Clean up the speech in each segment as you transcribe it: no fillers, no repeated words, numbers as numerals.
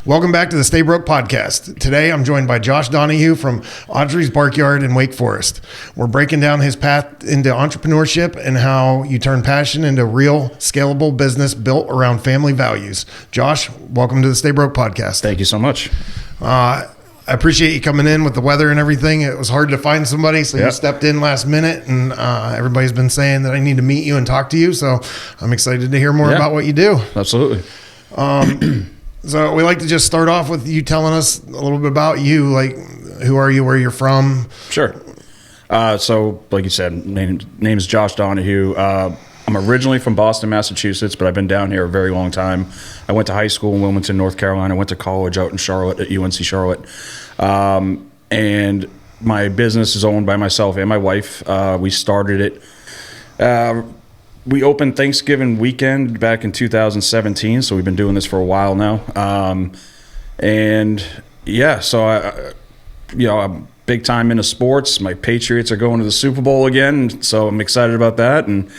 Welcome back to the Stay Broke podcast. Today, I'm joined by Josh Donahue from Audrey's Barkyard in Wake Forest. We're breaking down his path into entrepreneurship and how you turn passion into real, scalable business built around family values. Josh, welcome to the Stay Broke podcast. Thank you so much. I appreciate you coming in with the weather and everything. It was hard to find somebody, so you stepped in last minute, and everybody's been saying that I need to meet you and talk to you, so I'm excited to hear more about what you do. Absolutely. So we like to just start off with you telling us a little bit about you, like who are you, where you're from? Sure. So like you said, name is Josh Donahue. I'm originally from Boston, Massachusetts, but I've been down here a very long time. I went to high school in Wilmington, North Carolina. I went to college out in Charlotte at UNC Charlotte. And my business is owned by myself and my wife. We started it. We opened Thanksgiving weekend back in 2017, so we've been doing this for a while now. So I'm big time into sports. My Patriots are going to the Super Bowl again, so I'm excited about that, and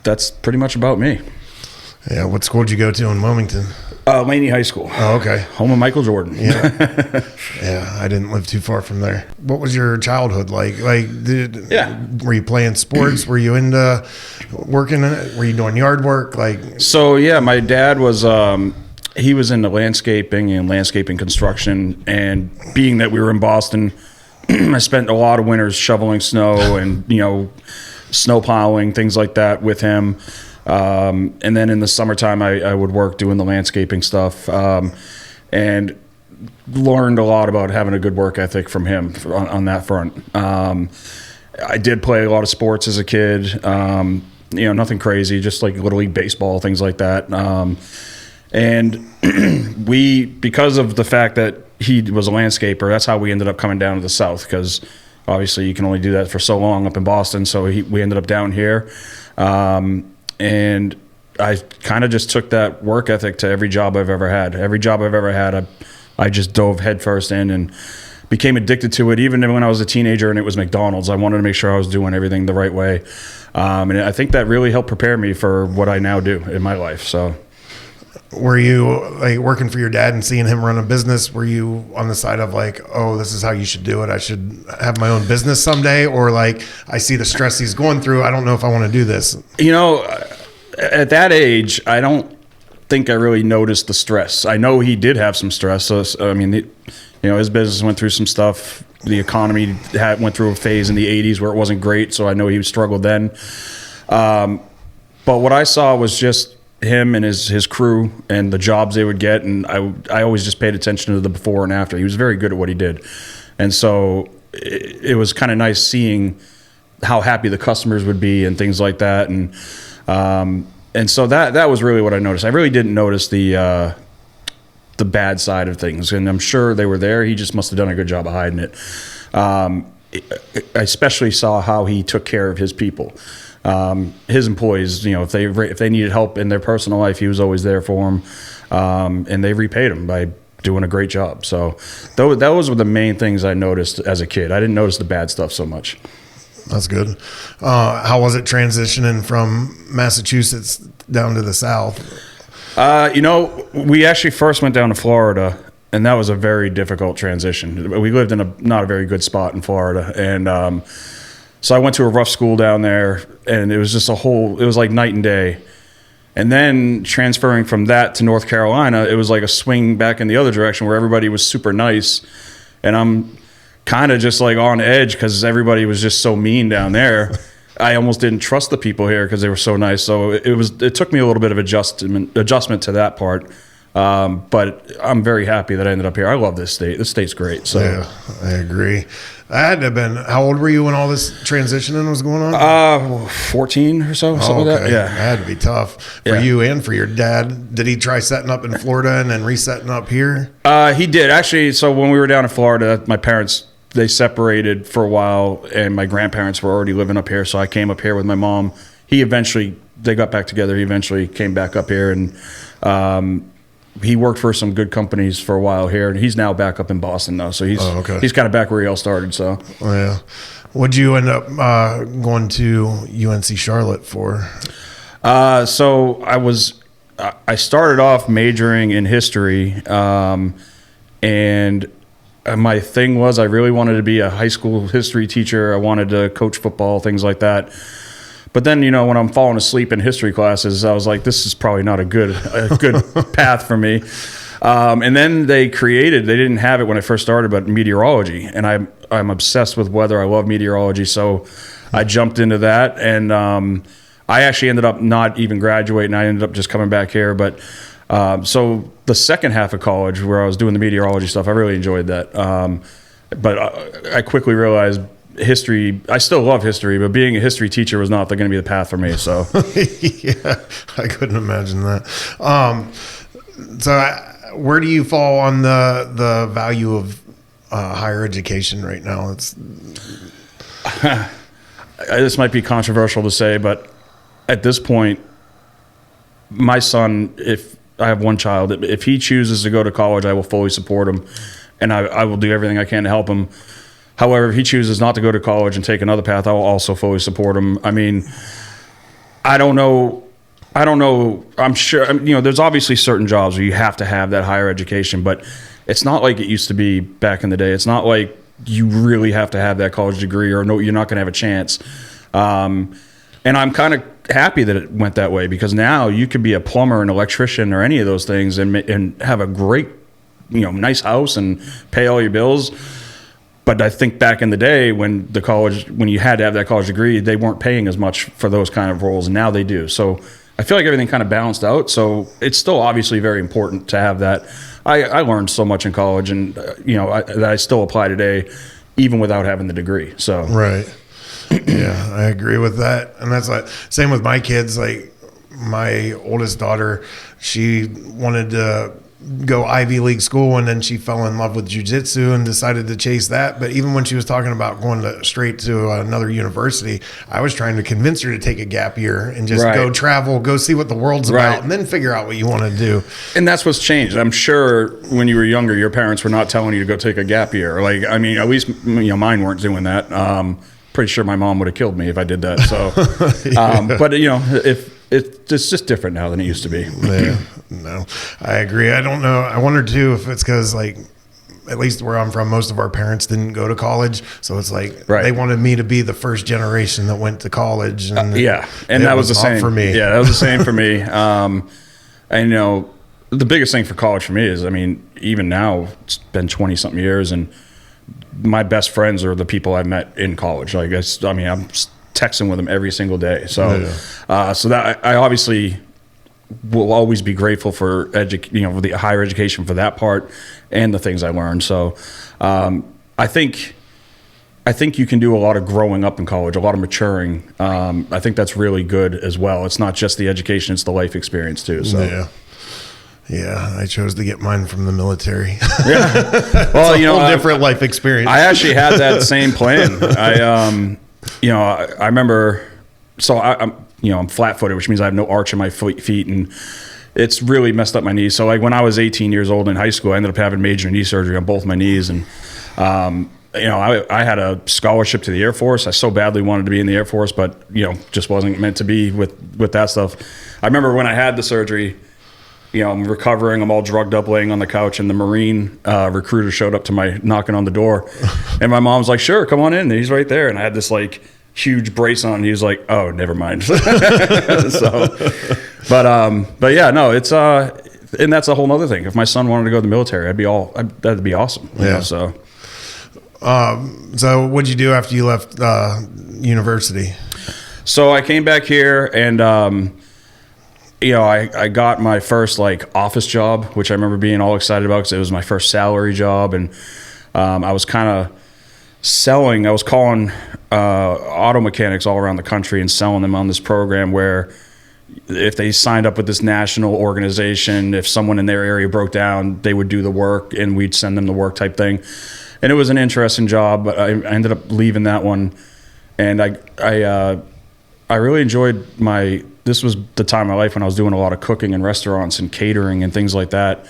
that's pretty much about me. Yeah, what school did you go to in Wilmington? Laney High School. Oh, okay. Home of Michael Jordan. Yeah. Yeah, I didn't live too far from there. What was your childhood like? Were you playing sports? Were you into working? Were you doing yard work? My dad was, he was into landscaping and landscaping construction. And being that we were in Boston, I spent a lot of winters shoveling snow and, snow plowing, things like that with him. And then in the summertime, I would work doing the landscaping stuff, and learned a lot about having a good work ethic from him on that front. I did play a lot of sports as a kid, nothing crazy, just like Little League baseball, things like that. And because of the fact that he was a landscaper, that's how we ended up coming down to the South, because obviously you can only do that for so long up in Boston. So we ended up down here. And I kind of just took that work ethic to every job I've ever had. Every job I've ever had, I just dove headfirst in and became addicted to it. Even when I was a teenager and it was McDonald's, I wanted to make sure I was doing everything the right way. And I think that really helped prepare me for what I now do in my life. So, were you working for your dad and seeing him run a business? Were you on the side of this is how you should do it, I should have my own business someday? Or I see the stress he's going through, I don't know if I want to do this? At that age, I don't think I really noticed the stress. I know he did have some stress. So, his business went through some stuff. The economy went through a phase in the 80s where it wasn't great. So I know he struggled then. But what I saw was just him and his crew and the jobs they would get, and I always just paid attention to the before and after. He was very good at what he did, and so it was kind of nice seeing how happy the customers would be and things like that, and so that was really what I noticed. I really didn't notice the bad side of things, and I'm sure they were there. He just must have done a good job of hiding it. I especially saw how he took care of his people. His employees, if they needed help in their personal life, he was always there for them, and they repaid him by doing a great job. So those were the main things I noticed as a kid. I didn't notice the bad stuff so much. That's good. How was it transitioning from Massachusetts down to the South? We actually first went down to Florida, and that was a very difficult transition. We lived in not a very good spot in Florida, and so I went to a rough school down there, and it was just it was like night and day. And then transferring from that to North Carolina, it was like a swing back in the other direction where everybody was super nice. And I'm kind of just on edge because everybody was just so mean down there. I almost didn't trust the people here because they were so nice. So it took me a little bit of adjustment to that part. But I'm very happy that I ended up here. I love this state. This state's great. So yeah, I agree. I had to have been. How old were you when all this transitioning was going on? 14 or so, something like that. Yeah, it had to be tough for you and for your dad. Did he try setting up in Florida and then resetting up here? He did actually. So when we were down in Florida, my parents, they separated for a while, and my grandparents were already living up here. So I came up here with my mom. They got back together. He eventually came back up here, and he worked for some good companies for a while here, and he's now back up in Boston though. So he's kind of back where he all started. So yeah, what'd you end up going to UNC Charlotte for? So I was I started off majoring in history, and my thing was I really wanted to be a high school history teacher. I wanted to coach football, things like that. But then, when I'm falling asleep in history classes, I was like, this is probably not a good path for me. And then they didn't have it when I first started, but meteorology. And I'm obsessed with weather. I love meteorology. So I jumped into that. And I actually ended up not even graduating. I ended up just coming back here. But so the second half of college where I was doing the meteorology stuff, I really enjoyed that. But I quickly realized history, I still love history, but being a history teacher was not going to be the path for me. So yeah, I couldn't imagine that. Where do you fall on the value of higher education right now? This might be controversial to say, but at this point, my son, if I have one child, if he chooses to go to college, I will fully support him, and I will do everything I can to help him. However, if he chooses not to go to college and take another path, I will also fully support him. I mean, I don't know. I'm sure, there's obviously certain jobs where you have to have that higher education, but it's not like it used to be back in the day. It's not like you really have to have that college degree or no, you're not going to have a chance. And I'm kind of happy that it went that way, because now you could be a plumber, an electrician, or any of those things and have a great, nice house and pay all your bills. But I think back in the day when you had to have that college degree, they weren't paying as much for those kind of roles, and now they do. So I feel like everything kind of balanced out. So it's still obviously very important to have that. I learned so much in college, and that I still apply today, even without having the degree. So right, yeah, I agree with that, and that's like same with my kids. Like my oldest daughter, she wanted to go Ivy League school, and then she fell in love with jiu-jitsu and decided to chase that. But even when she was talking about going straight to another university, I was trying to convince her to take a gap year and just go travel, go see what the world's about, and then figure out what you want to do. And that's what's changed. I'm sure when you were younger, your parents were not telling you to go take a gap year. Like, I mean, at least mine weren't doing that. Pretty sure my mom would have killed me if I did that. So, but it's just different now than it used to be. Yeah, no, I agree. I don't know. I wonder too if it's because, like, at least where I'm from, most of our parents didn't go to college, so it's like they wanted me to be the first generation that went to college. And and that was the same for me. Yeah, that was the same for me. And the biggest thing for college for me is, I mean, even now it's been 20 something years, and my best friends are the people I met in college. Like, I'm texting with them every single day. So, so that I obviously will always be grateful for the higher education for that part and the things I learned. So, I think you can do a lot of growing up in college, a lot of maturing. I think that's really good as well. It's not just the education; it's the life experience too. So. Yeah, I chose to get mine from the military. Yeah, well, it's a whole different life experience. I actually had that same plan. I remember. So I'm flat-footed, which means I have no arch in my feet, and it's really messed up my knees. So like when I was 18 years old in high school, I ended up having major knee surgery on both my knees, and I had a scholarship to the Air Force. I so badly wanted to be in the Air Force, but just wasn't meant to be with that stuff. I remember when I had the surgery. I'm recovering. I'm all drugged up, laying on the couch, and the Marine recruiter showed up to my knocking on the door, and my mom's like, "Sure, come on in." And he's right there, and I had this like huge brace on. And he was like, "Oh, never mind." But yeah, no, it's and that's a whole other thing. If my son wanted to go to the military, that'd be awesome. Yeah. So what'd you do after you left university? So I came back here and. I got my first like office job, which I remember being all excited about because it was my first salary job, and I was kind of selling. I was calling auto mechanics all around the country and selling them on this program where if they signed up with this national organization, if someone in their area broke down, they would do the work and we'd send them the work type thing. And it was an interesting job, but I ended up leaving that one, and I really enjoyed this was the time of my life when I was doing a lot of cooking in restaurants and catering and things like that.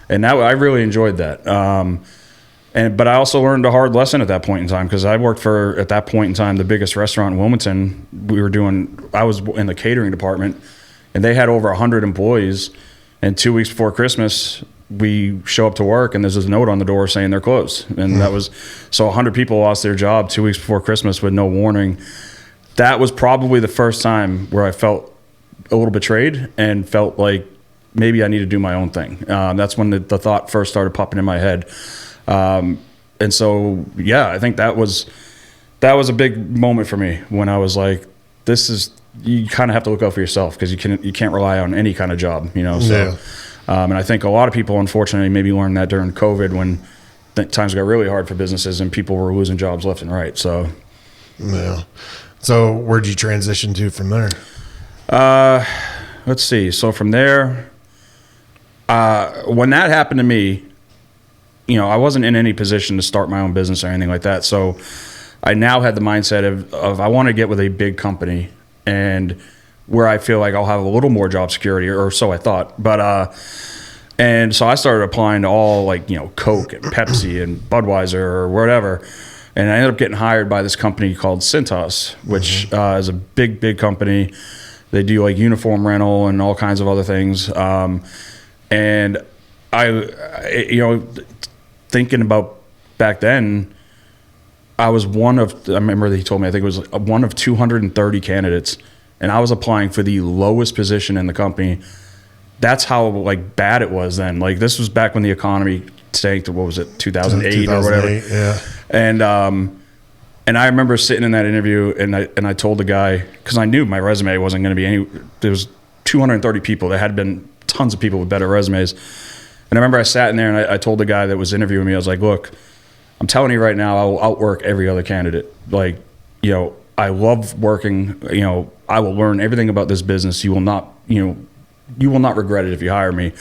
And I really enjoyed that. But I also learned a hard lesson at that point in time, because I worked for, at that point in time, the biggest restaurant in Wilmington. I was in the catering department. and they had over 100 employees. And 2 weeks before Christmas, we show up to work and there's this note on the door saying they're closed. And that was, so 100 people lost their job 2 weeks before Christmas with no warning. That was probably the first time where I felt a little betrayed and felt like maybe I need to do my own thing. That's when the thought first started popping in my head. And so, yeah, I think that was a big moment for me when I was like, you kind of have to look out for yourself because you can't rely on any kind of job, So, and I think a lot of people, unfortunately, maybe learned that during COVID when times got really hard for businesses and people were losing jobs left and right. So, yeah. So, where'd you transition to from there? Let's see. So from there, when that happened to me, I wasn't in any position to start my own business or anything like that. So I now had the mindset of I want to get with a big company and where I feel like I'll have a little more job security, or so I thought. But and so I started applying to all Coke and Pepsi and Budweiser or whatever. And I ended up getting hired by this company called Cintas, which is a big company. They do uniform rental and all kinds of other things. And I thinking about back then, I remember he told me, I think it was one of 230 candidates, and I was applying for the lowest position in the company. That's how bad it was then. This was back when the economy tanked, what was it, 2008 or whatever. Yeah. And I remember sitting in that interview and I told the guy, because I knew my resume wasn't going to be there was 230 people. There had been tons of people with better resumes. And I remember I sat in there and I told the guy that was interviewing me, I was like, look, I'm telling you right now, I will outwork every other candidate. I love working, I will learn everything about this business. You will not regret it if you hire me.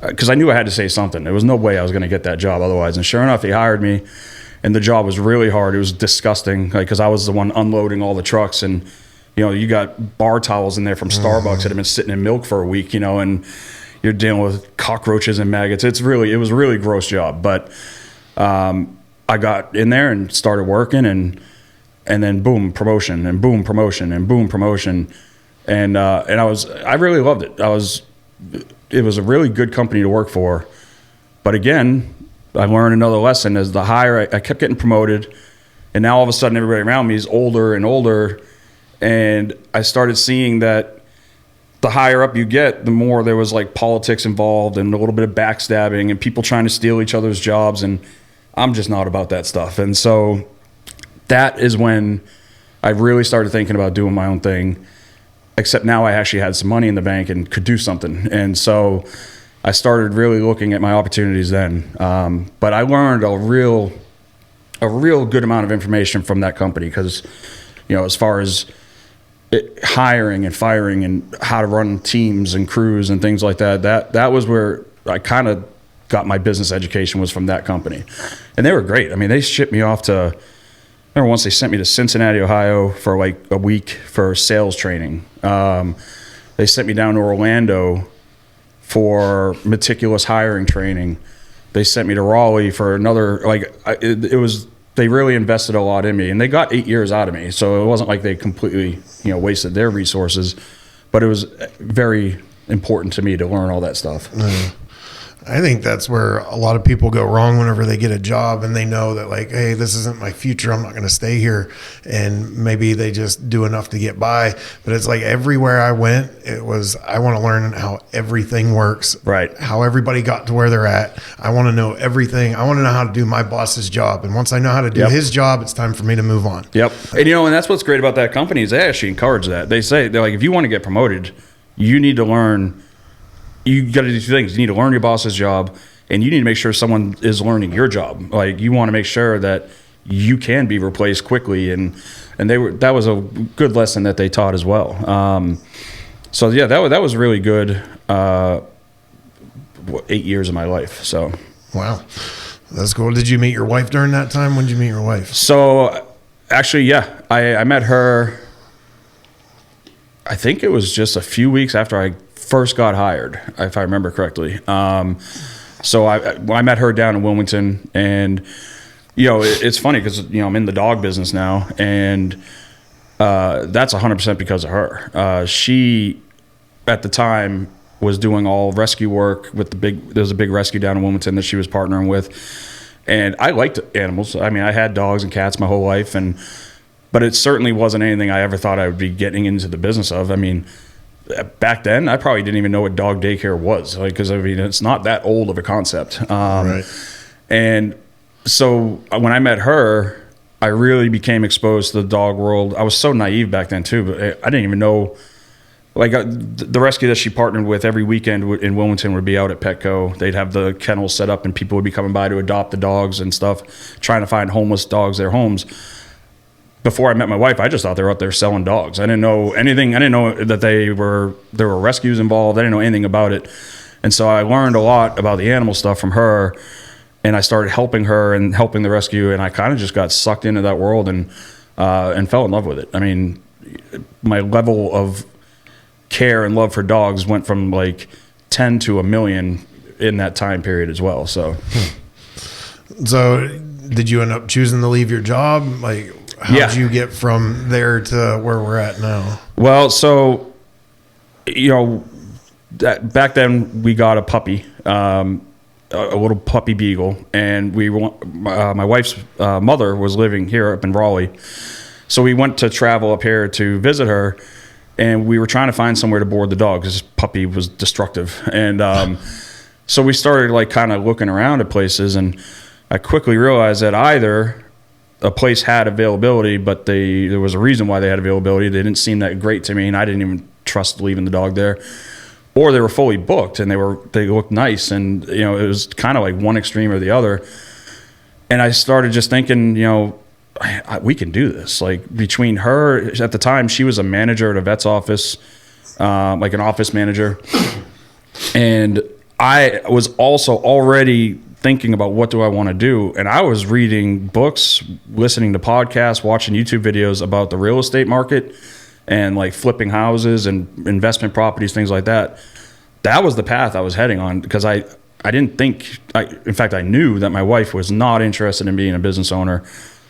Because I knew I had to say something. There was no way I was going to get that job otherwise. And sure enough, he hired me. And the job was really hard. It was disgusting, because I was the one unloading all the trucks, and you got bar towels in there from Starbucks that had been sitting in milk for a week, and you're dealing with cockroaches and maggots. It was a really gross job, but I got in there and started working, and then boom, promotion, and boom, promotion, and boom, promotion, and I really loved it. It was a really good company to work for, but again, I learned another lesson as the higher I kept getting promoted, and now all of a sudden everybody around me is older and older, and I started seeing that the higher up you get, the more there was politics involved and a little bit of backstabbing and people trying to steal each other's jobs, and I'm just not about that stuff. And so that is when I really started thinking about doing my own thing, except now I actually had some money in the bank and could do something. And so I started really looking at my opportunities then. But I learned a real good amount of information from that company because, as far as hiring and firing and how to run teams and crews and things like that was where I kind of got my business education, was from that company. And they were great. I mean, they shipped me off to, I remember once they sent me to Cincinnati, Ohio for a week for sales training. They sent me down to Orlando for meticulous hiring training. They sent me to Raleigh for another, they really invested a lot in me, and they got 8 years out of me. So it wasn't like they completely, wasted their resources, but it was very important to me to learn all that stuff. I think that's where a lot of people go wrong whenever they get a job and they know that hey, this isn't my future. I'm not going to stay here. And maybe they just do enough to get by. But it's everywhere I went, it was, I want to learn how everything works, right? How everybody got to where they're at. I want to know everything. I want to know how to do my boss's job. And once I know how to do his job, it's time for me to move on. Yep. And and that's what's great about that company is they actually encourage that. They're if you want to get promoted, you need to learn. You got to do two things. You need to learn your boss's job, and you need to make sure someone is learning your job. You want to make sure that you can be replaced quickly, and that was a good lesson that they taught as well. So yeah, that was really good. 8 years of my life. So wow, that's cool. Did you meet your wife during that time? When did you meet your wife? So actually, yeah, I met her. I think it was just a few weeks after I first got hired, if I remember correctly. So I met her down in Wilmington, and it's funny because I'm in the dog business now, and that's 100% because of her. She at the time was doing all rescue work with there was a big rescue down in Wilmington that she was partnering with. And I liked animals. I mean, I had dogs and cats my whole life, but it certainly wasn't anything I ever thought I would be getting into the business of. I mean, back then, I probably didn't even know what dog daycare was, like, because I mean, it's not that old of a concept. Right. And so when I met her, I really became exposed to the dog world. I was so naive back then too, but I didn't even know. Like the rescue that she partnered with every weekend in Wilmington would be out at Petco. They'd have the kennels set up and people would be coming by to adopt the dogs and stuff, trying to find homeless dogs their homes. Before I met my wife, I just thought they were out there selling dogs. I didn't know anything. I didn't know that there were rescues involved. I didn't know anything about it. And so I learned a lot about the animal stuff from her, and I started helping her and helping the rescue, and I kind of just got sucked into that world and fell in love with it. I mean, my level of care and love for dogs went from like 10 to a million in that time period as well. So did you end up choosing to leave your job? Like, how did you get from there to where we're at now? Well, so, back then we got a puppy, a little puppy beagle, and my wife's mother was living here up in Raleigh. So we went to travel up here to visit her. And we were trying to find somewhere to board the dog because this puppy was destructive. And so we started like kind of looking around at places, and I quickly realized that either a place had availability, but there was a reason why they had availability. They didn't seem that great to me, and I didn't even trust leaving the dog there. Or they were fully booked, and they looked nice, and it was kind of like one extreme or the other. And I started just thinking, we can do this. Like, between her, at the time, she was a manager at a vet's office, like an office manager. And I was also already thinking about what do I want to do. And I was reading books, listening to podcasts, watching YouTube videos about the real estate market and like flipping houses and investment properties, things like that. That was the path I was heading on, because I didn't think, in fact, I knew that my wife was not interested in being a business owner.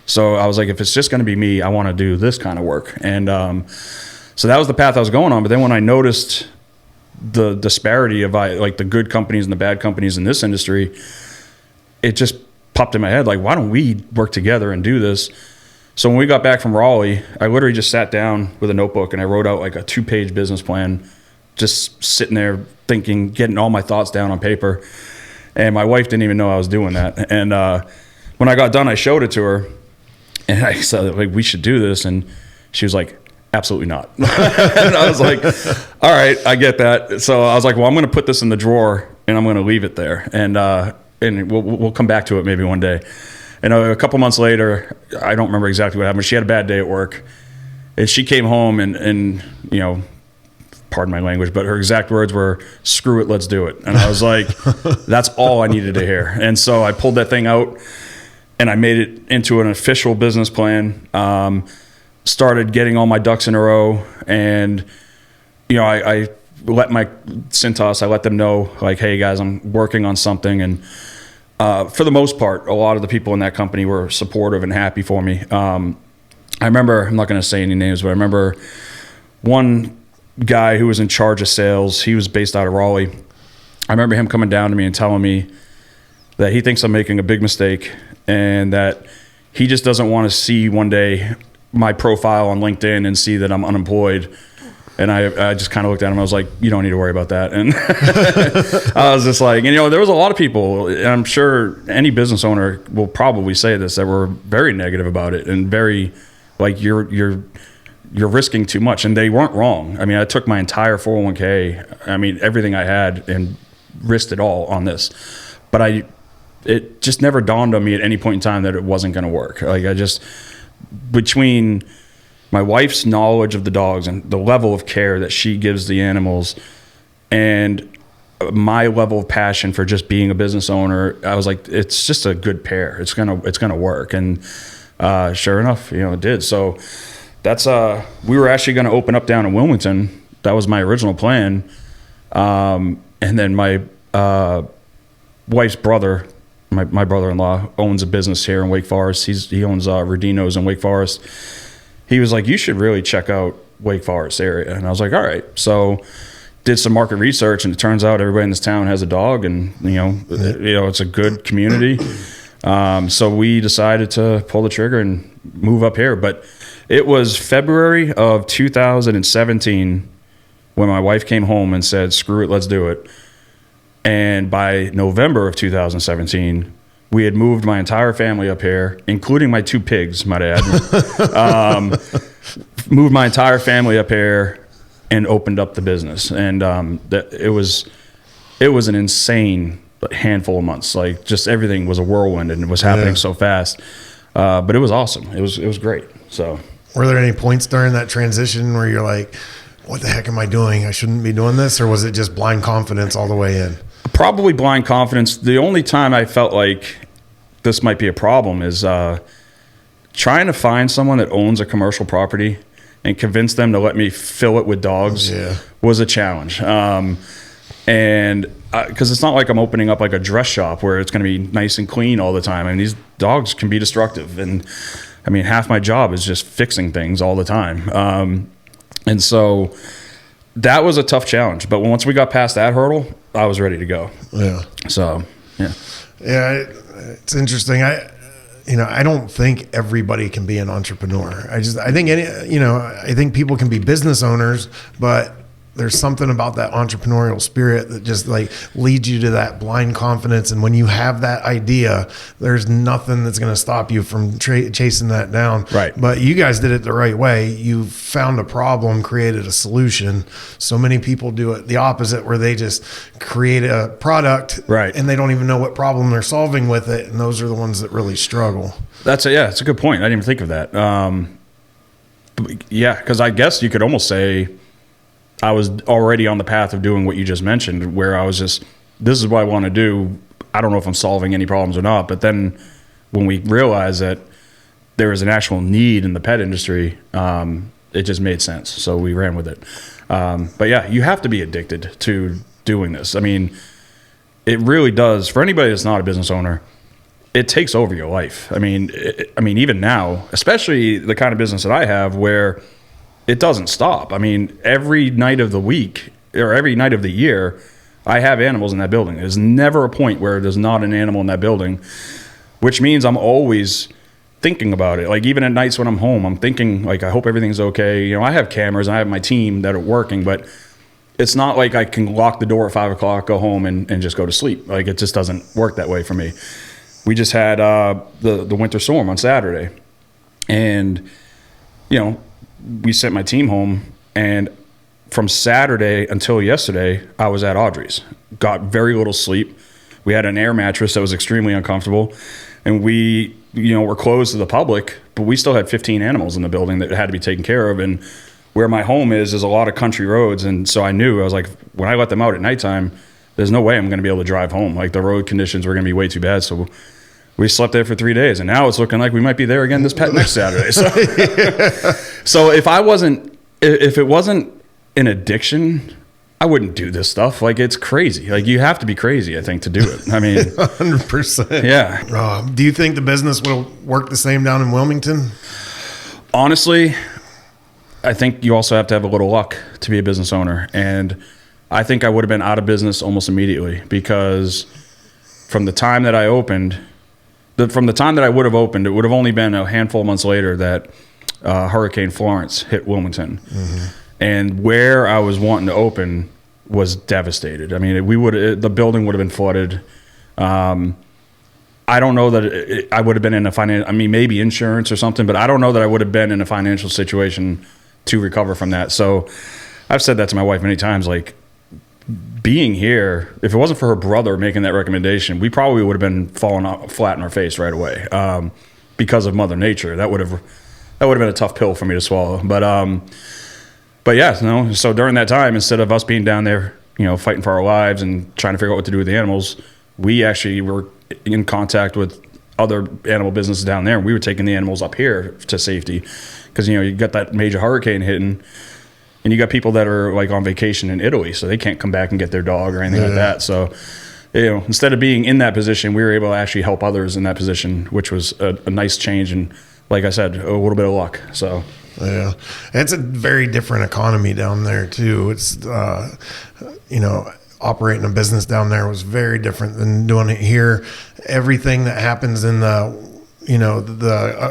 So I was like, if it's just going to be me, I want to do this kind of work. And so that was the path I was going on. But then when I noticed the disparity of like the good companies and the bad companies in this industry, it just popped in my head, like, why don't we work together and do this? So when we got back from Raleigh, I literally just sat down with a notebook and I wrote out like a 2-page business plan, just sitting there thinking, getting all my thoughts down on paper. And my wife didn't even know I was doing that. And when I got done, I showed it to her. And I said, like, we should do this. And she was like, absolutely not. And I was like, all right, I get that. So I was like, well, I'm going to put this in the drawer and I'm going to leave it there. And we'll come back to it maybe one day. And a couple months later, I don't remember exactly what happened. She had a bad day at work. And she came home and pardon my language, but her exact words were, screw it, let's do it. And I was like, that's all I needed to hear. And so I pulled that thing out. And I made it into an official business plan, started getting all my ducks in a row. And, I let my Cintas, I let them know, like, hey, guys, I'm working on something. And for the most part, a lot of the people in that company were supportive and happy for me. I remember, I'm not going to say any names, but I remember one guy who was in charge of sales. He was based out of Raleigh. I remember him coming down to me and telling me that he thinks I'm making a big mistake, and that he just doesn't want to see one day my profile on LinkedIn and see that I'm unemployed. And I just kind of looked at him. I was like, you don't need to worry about that. And I was just like, there was a lot of people, and I'm sure any business owner will probably say this, that were very negative about it and very like, you're risking too much. And they weren't wrong. I mean, I took my entire 401k, everything I had, and risked it all on this. But it just never dawned on me at any point in time that it wasn't going to work. Like, between my wife's knowledge of the dogs and the level of care that she gives the animals and my level of passion for just being a business owner, I was like, it's just a good pair. It's going to work. And sure enough, it did. So that's, we were actually going to open up down in Wilmington. That was my original plan. And then my wife's brother, my brother-in-law, owns a business here in Wake Forest. He owns Rodino's in Wake Forest. He was like, you should really check out Wake Forest area. And I was like, all right. So did some market research, and it turns out everybody in this town has a dog, and it's a good community. So we decided to pull the trigger and move up here. But it was February of 2017 when my wife came home and said, "Screw it, let's do it." And by November of 2017, we had moved my entire family up here, including my 2 pigs, might I add. Moved my entire family up here and opened up the business. And it was an insane handful of months. Like, just everything was a whirlwind, and it was happening so fast. But it was awesome. It was great. So, were there any points during that transition where you're like, what the heck am I doing? I shouldn't be doing this? Or was it just blind confidence all the way in? Probably blind confidence. The only time I felt like this might be a problem is trying to find someone that owns a commercial property and convince them to let me fill it with dogs was a challenge. And because it's not like I'm opening up like a dress shop where it's going to be nice and clean all the time. I mean, these dogs can be destructive. And I mean, half my job is just fixing things all the time. And so that was a tough challenge. But once we got past that hurdle, I was ready to go. Yeah. So, yeah. Yeah, it's interesting. I don't think everybody can be an entrepreneur. I think people can be business owners, but there's something about that entrepreneurial spirit that just like leads you to that blind confidence. And when you have that idea, there's nothing that's going to stop you from chasing that down. Right. But you guys did it the right way. You found a problem, created a solution. So many people do it the opposite, where they just create a product, right, and they don't even know what problem they're solving with it. And those are the ones that really struggle. That's a good point. I didn't even think of that. Because I guess you could almost say I was already on the path of doing what you just mentioned, where I was just, this is what I want to do. I don't know if I'm solving any problems or not. But then when we realized that there is an actual need in the pet industry, it just made sense. So we ran with it. But yeah, you have to be addicted to doing this. I mean, it really does. For anybody that's not a business owner, it takes over your life. I mean, even now, especially the kind of business that I have, where it doesn't stop. I mean, every night of the week or every night of the year, I have animals in that building. There's never a point where there's not an animal in that building, which means I'm always thinking about it. Like, even at nights when I'm home, I'm thinking, like, I hope everything's okay. You know, I have cameras and I have my team that are working, but it's not like I can lock the door at 5 o'clock, go home and just go to sleep. Like, it just doesn't work that way for me. We just had the winter storm on Saturday, and, we sent my team home, and from Saturday until yesterday, I was at Audrey's. Got very little sleep. We had an air mattress that was extremely uncomfortable, and we, were closed to the public, but we still had 15 animals in the building that had to be taken care of. And where my home is a lot of country roads, and so I was like, when I let them out at nighttime, there's no way I'm going to be able to drive home. Like, the road conditions were going to be way too bad, so we slept there for 3 days, and now it's looking like we might be there again next Saturday. So if it wasn't an addiction, I wouldn't do this stuff. Like, it's crazy. Like, you have to be crazy, I think, to do it. I mean, 100%. Yeah. Do you think the business will work the same down in Wilmington? Honestly, I think you also have to have a little luck to be a business owner, and I think I would have been out of business almost immediately, because from the time that I opened. From the time that I would have opened, it would have only been a handful of months later that Hurricane Florence hit Wilmington. Mm-hmm. And where I was wanting to open was devastated. I mean, the building would have been flooded. I don't know that I would have been in a maybe insurance or something, but I don't know that I would have been in a financial situation to recover from that. So I've said that to my wife many times, like, being here, if it wasn't for her brother making that recommendation, we probably would have been falling flat in our face right away, because of Mother Nature. That would have been a tough pill for me to swallow. But yeah, so during that time, instead of us being down there, fighting for our lives and trying to figure out what to do with the animals, we actually were in contact with other animal businesses down there, and we were taking the animals up here to safety, because you got that major hurricane hitting. And you got people that are like on vacation in Italy, so they can't come back and get their dog or anything like that. So, instead of being in that position, we were able to actually help others in that position, which was a nice change. And like I said, a little bit of luck. So, Yeah, it's a very different economy down there too. It's operating a business down there was very different than doing it here. Everything that happens in the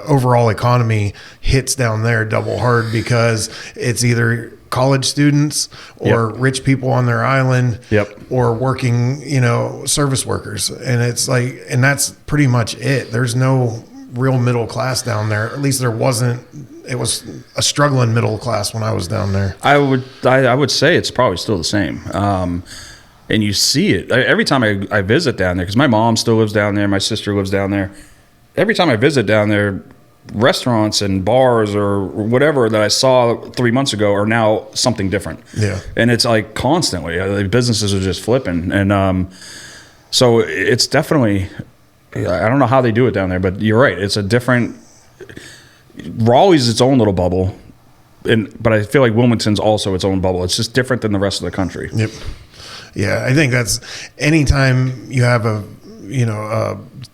overall economy hits down there double hard because it's either college students or rich people on their island or working, service workers. And it's like, and that's pretty much it. There's no real middle class down there. At least there wasn't. It was a struggling middle class when I was down there. I would say it's probably still the same. And you see it every time I visit down there, because my mom still lives down there. My sister lives down there. Every time I visit down there, restaurants and bars or whatever that I saw 3 months ago are now something different. Yeah. And it's like constantly, businesses are just flipping. And so it's definitely, I don't know how they do it down there, but you're right. It's a different, Raleigh's its own little bubble. But I feel like Wilmington's also its own bubble. It's just different than the rest of the country. Yep. Yeah, I think that's anytime you have a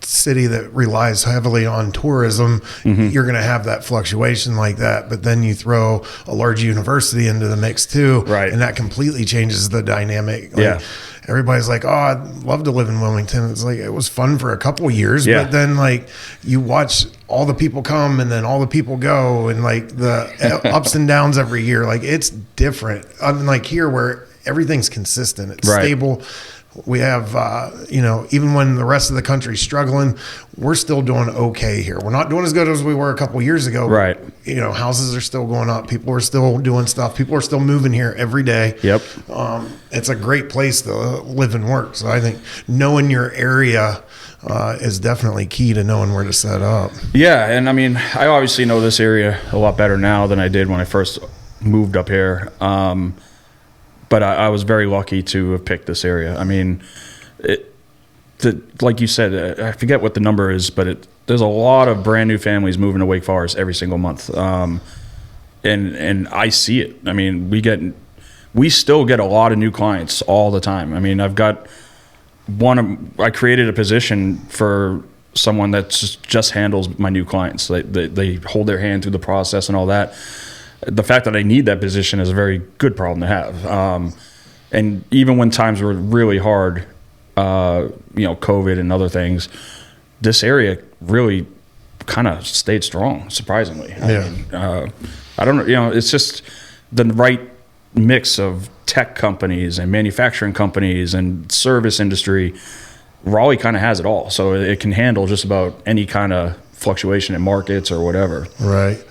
city that relies heavily on tourism, you're going to have that fluctuation like that. But then you throw a large university into the mix too, right? And that completely changes the dynamic. Like, everybody's like, "Oh, I'd love to live in Wilmington." It's like it was fun for a couple of years, but then like you watch all the people come and then all the people go, and like the ups and downs every year. Like it's different. Unlike here, where everything's consistent, it's stable. We have, even when the rest of the country's struggling, we're still doing okay here. We're not doing as good as we were a couple of years ago. Right. Houses are still going up. People are still doing stuff. People are still moving here every day. Yep. It's a great place to live and work. So I think knowing your area is definitely key to knowing where to set up. Yeah. And I mean, I obviously know this area a lot better now than I did when I first moved up here. But I was very lucky to have picked this area. I mean, like you said, I forget what the number is, but there's a lot of brand new families moving to Wake Forest every single month, and I see it. I mean, we still get a lot of new clients all the time. I mean, I created a position for someone that just handles my new clients. They hold their hand through the process and all that. The fact that I need that position is a very good problem to have. And even when times were really hard, COVID and other things, this area really kind of stayed strong, surprisingly. I don't know, it's just the right mix of tech companies and manufacturing companies and service industry. Raleigh kind of has it all. So it can handle just about any kind of fluctuation in markets or whatever. Right.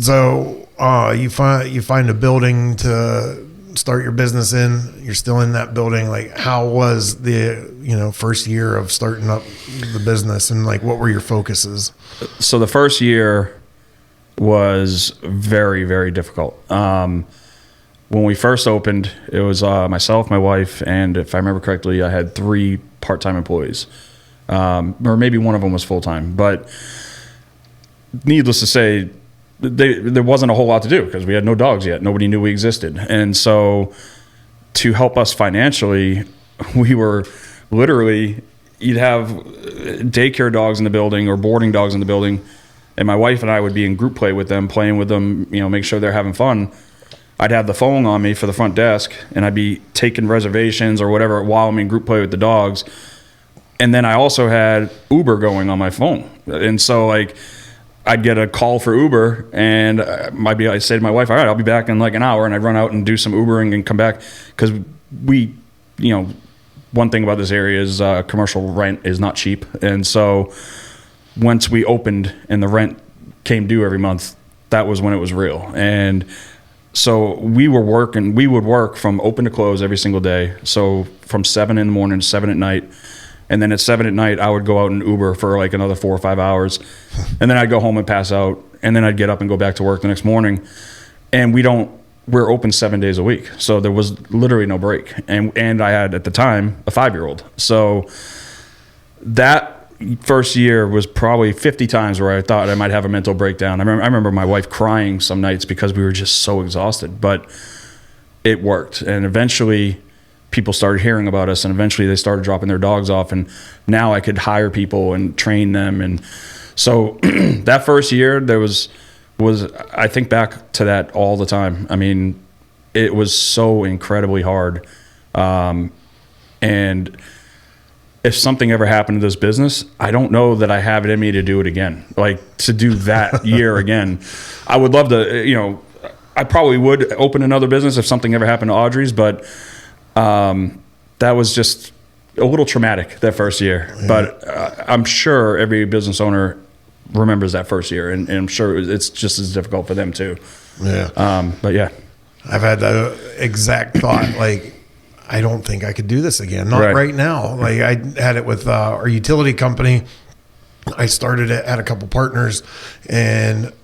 So you find a building to start your business in. You're still in that building. Like, how was the first year of starting up the business, and like what were your focuses? So the first year was very, very difficult. When we first opened, it was myself, my wife, and if I remember correctly, I had 3 part-time employees, or maybe one of them was full-time. But needless to say, there wasn't a whole lot to do because we had no dogs yet. Nobody knew we existed. And so to help us financially, we were literally, you'd have daycare dogs in the building or boarding dogs in the building, and my wife and I would be in group play with them, playing with them, make sure they're having fun. I'd have the phone on me for the front desk, and I'd be taking reservations or whatever while I'm in group play with the dogs. And then I also had Uber going on my phone. And so I'd get a call for Uber, and I say to my wife, all right, I'll be back in like an hour, and I'd run out and do some Ubering and come back, because one thing about this area is commercial rent is not cheap. And so once we opened and the rent came due every month, that was when it was real. And so we would work from open to close every single day. So from 7 in the morning to 7 at night. And then at 7 at night, I would go out and Uber for like another 4 or 5 hours. And then I'd go home and pass out. And then I'd get up and go back to work the next morning. And we're open 7 days a week. So there was literally no break. And I had, at the time, a 5-year-old. So that first year was probably 50 times where I thought I might have a mental breakdown. I remember my wife crying some nights because we were just so exhausted. But it worked. And eventually people started hearing about us, and eventually they started dropping their dogs off, and now I could hire people and train them. And so that first year I think back to that all the time. I mean, it was so incredibly hard. And if something ever happened to this business, I don't know that I have it in me to do it again. Like, to do that year again. I would love to, I probably would open another business if something ever happened to Audrey's, but that was just a little traumatic that first year. Yeah. But I'm sure every business owner remembers that first year, and I'm sure it's just as difficult for them too. Yeah. But yeah. I've had the exact thought, like, I don't think I could do this again. Not right now. Like, I had it with our utility company. I started it, had a couple partners, and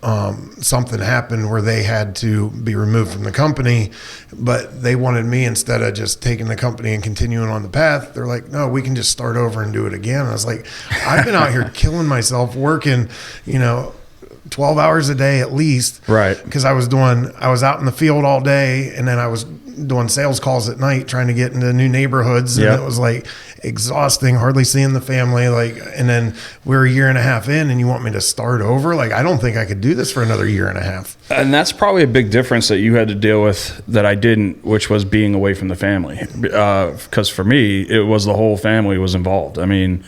something happened where they had to be removed from the company, but they wanted me, instead of just taking the company and continuing on the path, they're like, no, we can just start over and do it again. I was like, I've been out here killing myself working, 12 hours a day at least. Right. Because I was out in the field all day, and then I was doing sales calls at night trying to get into new neighborhoods. And it was like exhausting, hardly seeing the family. Like, and then we're a year and a half in, and you want me to start over? Like, I don't think I could do this for another year and a half. And that's probably a big difference that you had to deal with that I didn't, which was being away from the family. Because for me, it was the whole family was involved. I mean,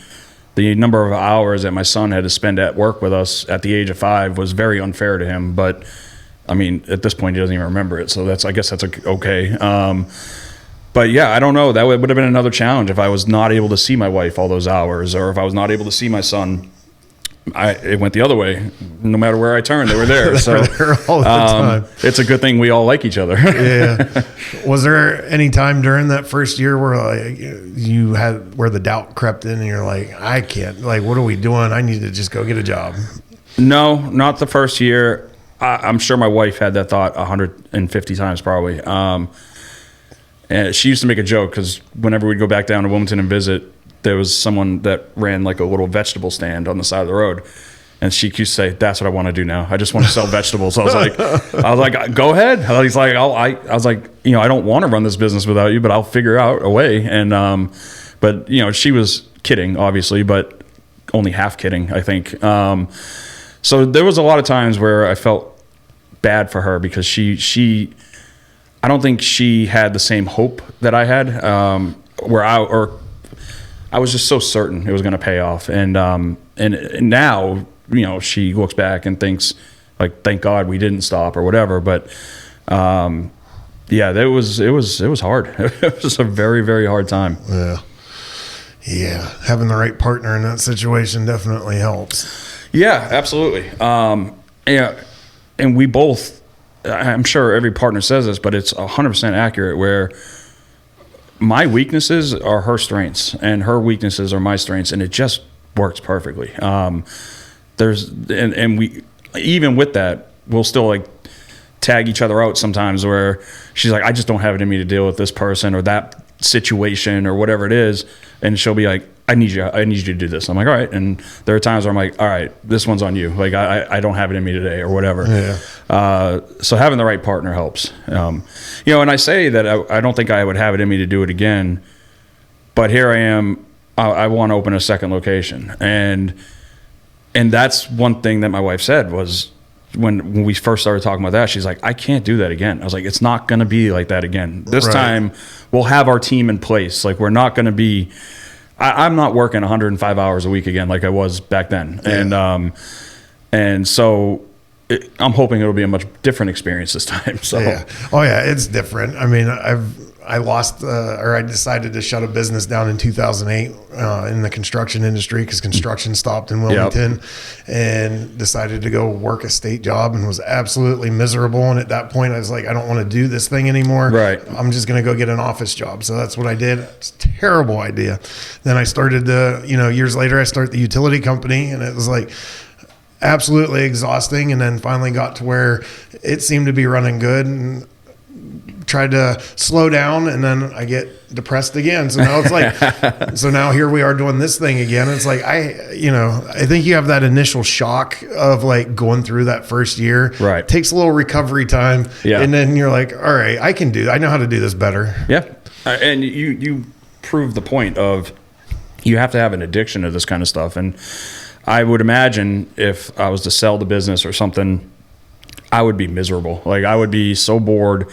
the number of hours that my son had to spend at work with us at the age of 5 was very unfair to him. But I mean, at this point, he doesn't even remember it. So I guess that's okay. But yeah, I don't know. That would have been another challenge if I was not able to see my wife all those hours, or if I was not able to see my son. It went the other way. No matter where I turned, they were there. So there all the time. It's a good thing we all like each other. Yeah. Was there any time during that first year where where the doubt crept in and you're like, I can't, like, what are we doing? I need to just go get a job. No, not the first year. I'm sure my wife had that thought 150 times probably. And she used to make a joke, because whenever we'd go back down to Wilmington and visit, there was someone that ran like a little vegetable stand on the side of the road. And she used to say, that's what I want to do now. I just want to sell vegetables. I was like, go ahead. He's like, I was like, I don't want to run this business without you, but I'll figure out a way. And, but she was kidding, obviously, but only half kidding, I think. So there was a lot of times where I felt bad for her, because I don't think she had the same hope that I had, where I was just so certain it was going to pay off. And now, she looks back and thinks, like, thank God we didn't stop or whatever. But yeah, it was hard. It was a very, very hard time. Yeah. Having the right partner in that situation definitely helps. Yeah, absolutely. Yeah, and we both, I'm sure every partner says this, but it's 100% accurate, where my weaknesses are her strengths and her weaknesses are my strengths, and it just works perfectly. And we, even with that, we'll still like tag each other out sometimes, where she's like, I just don't have it in me to deal with this person or that situation or whatever it is, and she'll be like, I need you to do this. I'm like, all right. And there are times where I'm like, all right, this one's on you. Like, I don't have it in me today or whatever. Yeah. So having the right partner helps. And I say that I don't think I would have it in me to do it again, but here I am. I want to open a second location. And that's one thing that my wife said was, when we first started talking about that, she's like, I can't do that again. I was like, it's not going to be like that again. This time we'll have our team in place. Like, we're not going to be, I'm not working 105 hours a week again like I was back then. Yeah. And so I'm hoping it'll be a much different experience this time. So yeah. Oh yeah, it's different. I mean, I decided to shut a business down in 2008 in the construction industry, because construction stopped in Wilmington. And decided to go work a state job, and was absolutely miserable. And at that point I was like, I don't want to do this thing anymore. Right. I'm just going to go get an office job. So that's what I did. It's a terrible idea. Then I started years later, I started the utility company, and it was like absolutely exhausting. And then finally got to where it seemed to be running good, and tried to slow down, and then I get depressed again. So now it's like, so now here we are doing this thing again. It's like, I think you have that initial shock of like going through that first year. Right. It takes a little recovery time. Yeah. And then you're like, all right, I know how to do this better. Yeah. And you prove the point of, you have to have an addiction to this kind of stuff. And I would imagine if I was to sell the business or something, I would be miserable. Like, I would be so bored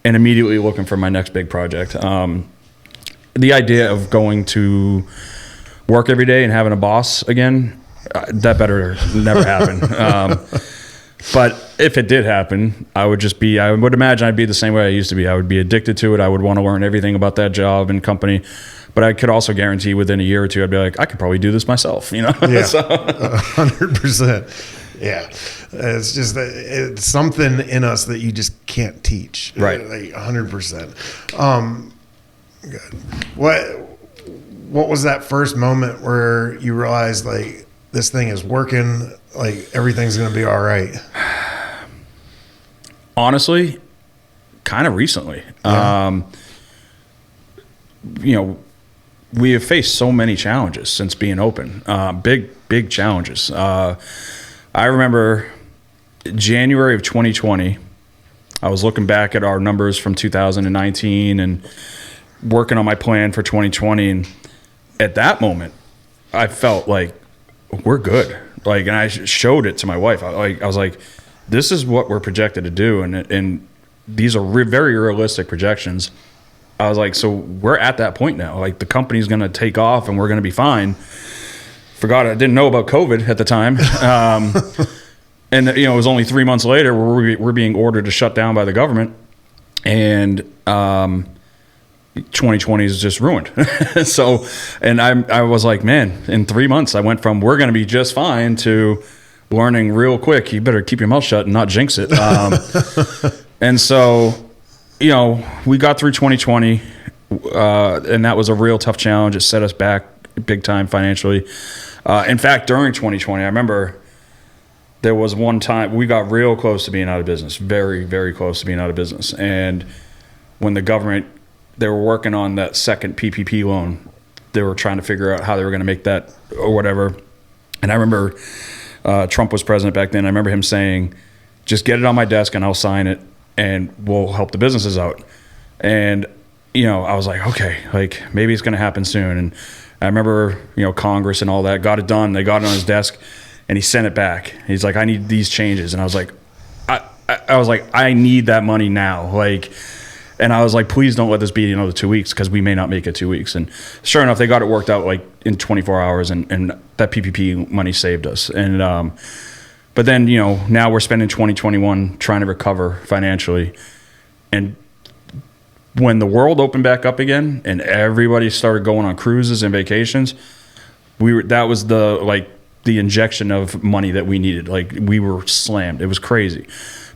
and immediately looking for my next big project. The idea of going to work every day and having a boss again, that better never happen. But if it did happen, I would imagine I'd be the same way I used to be. I would be addicted to it. I would want to learn everything about that job and company. But I could also guarantee within a year or two, I'd be like, I could probably do this myself, you know? Yeah, So. 100%. Yeah. It's just, it's something in us that you just can't teach. Right. Like 100%. Good. What was that first moment where you realized, like, this thing is working, like everything's going to be all right? Honestly, Kind of recently. Yeah. You know, we have faced so many challenges since being open. Big challenges. I remember January of 2020, I was looking back at our numbers from 2019 and working on my plan for 2020. And at that moment, I felt like we're good. Like, and I showed it to my wife. I was like, this is what we're projected to do. And these are very realistic projections. I was like, so we're at that point now. Like, the company's going to take off and we're going to be fine. Forgot I didn't know about COVID at the time. And, you know, it was only 3 months later where we're being ordered to shut down by the government. And 2020 is just ruined. So, and I was like, man, in 3 months, I went from we're going to be just fine to learning real quick. You better keep your mouth shut and not jinx it. And so, you know, we got through 2020, and that was a real tough challenge. It set us back big time financially. In fact, during 2020, I remember there was one time we got real close to being out of business, very, very close to being out of business. And when the government, they were working on that second PPP loan, they were trying to figure out how they were going to make that or whatever. And I remember Trump was president back then. I remember him saying, just get it on my desk and I'll sign it, and we'll help the businesses out. And, you know, I was like, okay, like maybe it's going to happen soon. And I remember, you know, Congress and all that got it done. They got it on his desk and he sent it back. He's like, I need these changes. And I was like, I need that money now. Like, and I was like, please don't let this be another 2 weeks because we may not make it 2 weeks. And sure enough, they got it worked out like in 24 hours and that PPP money saved us. And, but then, you know, now we're spending 2021 trying to recover financially. And when the world opened back up again and everybody started going on cruises and vacations, that was the injection of money that we needed. Like, we were slammed. It was crazy.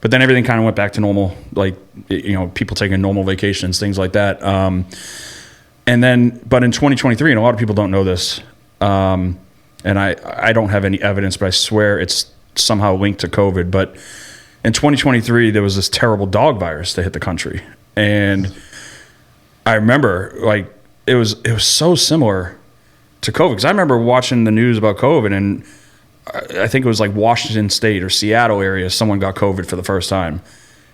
But then everything kind of went back to normal, like, you know, people taking normal vacations, things like that. And then, but in 2023, and a lot of people don't know this, and I don't have any evidence, but I swear it's somehow linked to COVID. But in 2023, there was this terrible dog virus that hit the country. And I remember, like, it was so similar to COVID, because I remember watching the news about COVID, and I think it was like Washington State or Seattle area, someone got COVID for the first time.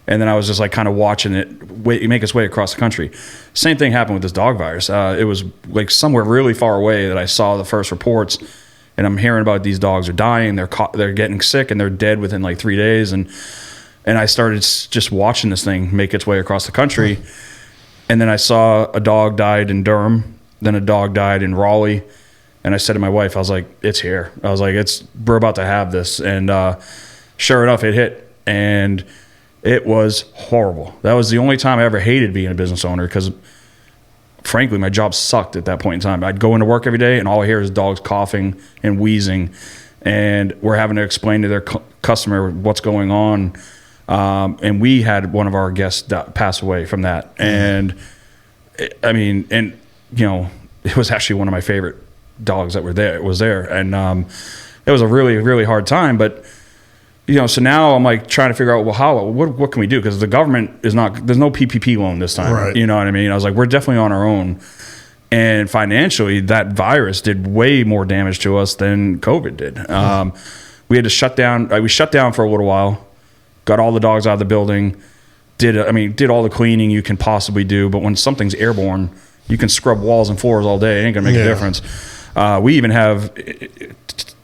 And then I was just like kind of watching it make its way across the country. Same thing happened with this dog virus. It was like somewhere really far away that I saw the first reports, and I'm hearing about these dogs are dying, they're getting sick, and they're dead within like 3 days. And I started just watching this thing make its way across the country. And then I saw a dog died in Durham, then a dog died in Raleigh. And I said to my wife, I was like, it's here. I was like, we're about to have this. And sure enough, it hit. And it was horrible. That was the only time I ever hated being a business owner, because frankly, my job sucked at that point in time. I'd go into work every day and all I hear is dogs coughing and wheezing. And we're having to explain to their customer what's going on. And we had one of our guests pass away from that. And you know, it was actually one of my favorite dogs that were there. It was there. And it was a really, really hard time. But, you know, so now I'm like trying to figure out, well, what can we do? Because the government there's no PPP loan this time. Right. You know what I mean? I was like, we're definitely on our own. And financially, that virus did way more damage to us than COVID did. We had to shut down. We shut down for a little while, got all the dogs out of the building, did all the cleaning you can possibly do. But when something's airborne, you can scrub walls and floors all day. It ain't going to make a difference. We even have,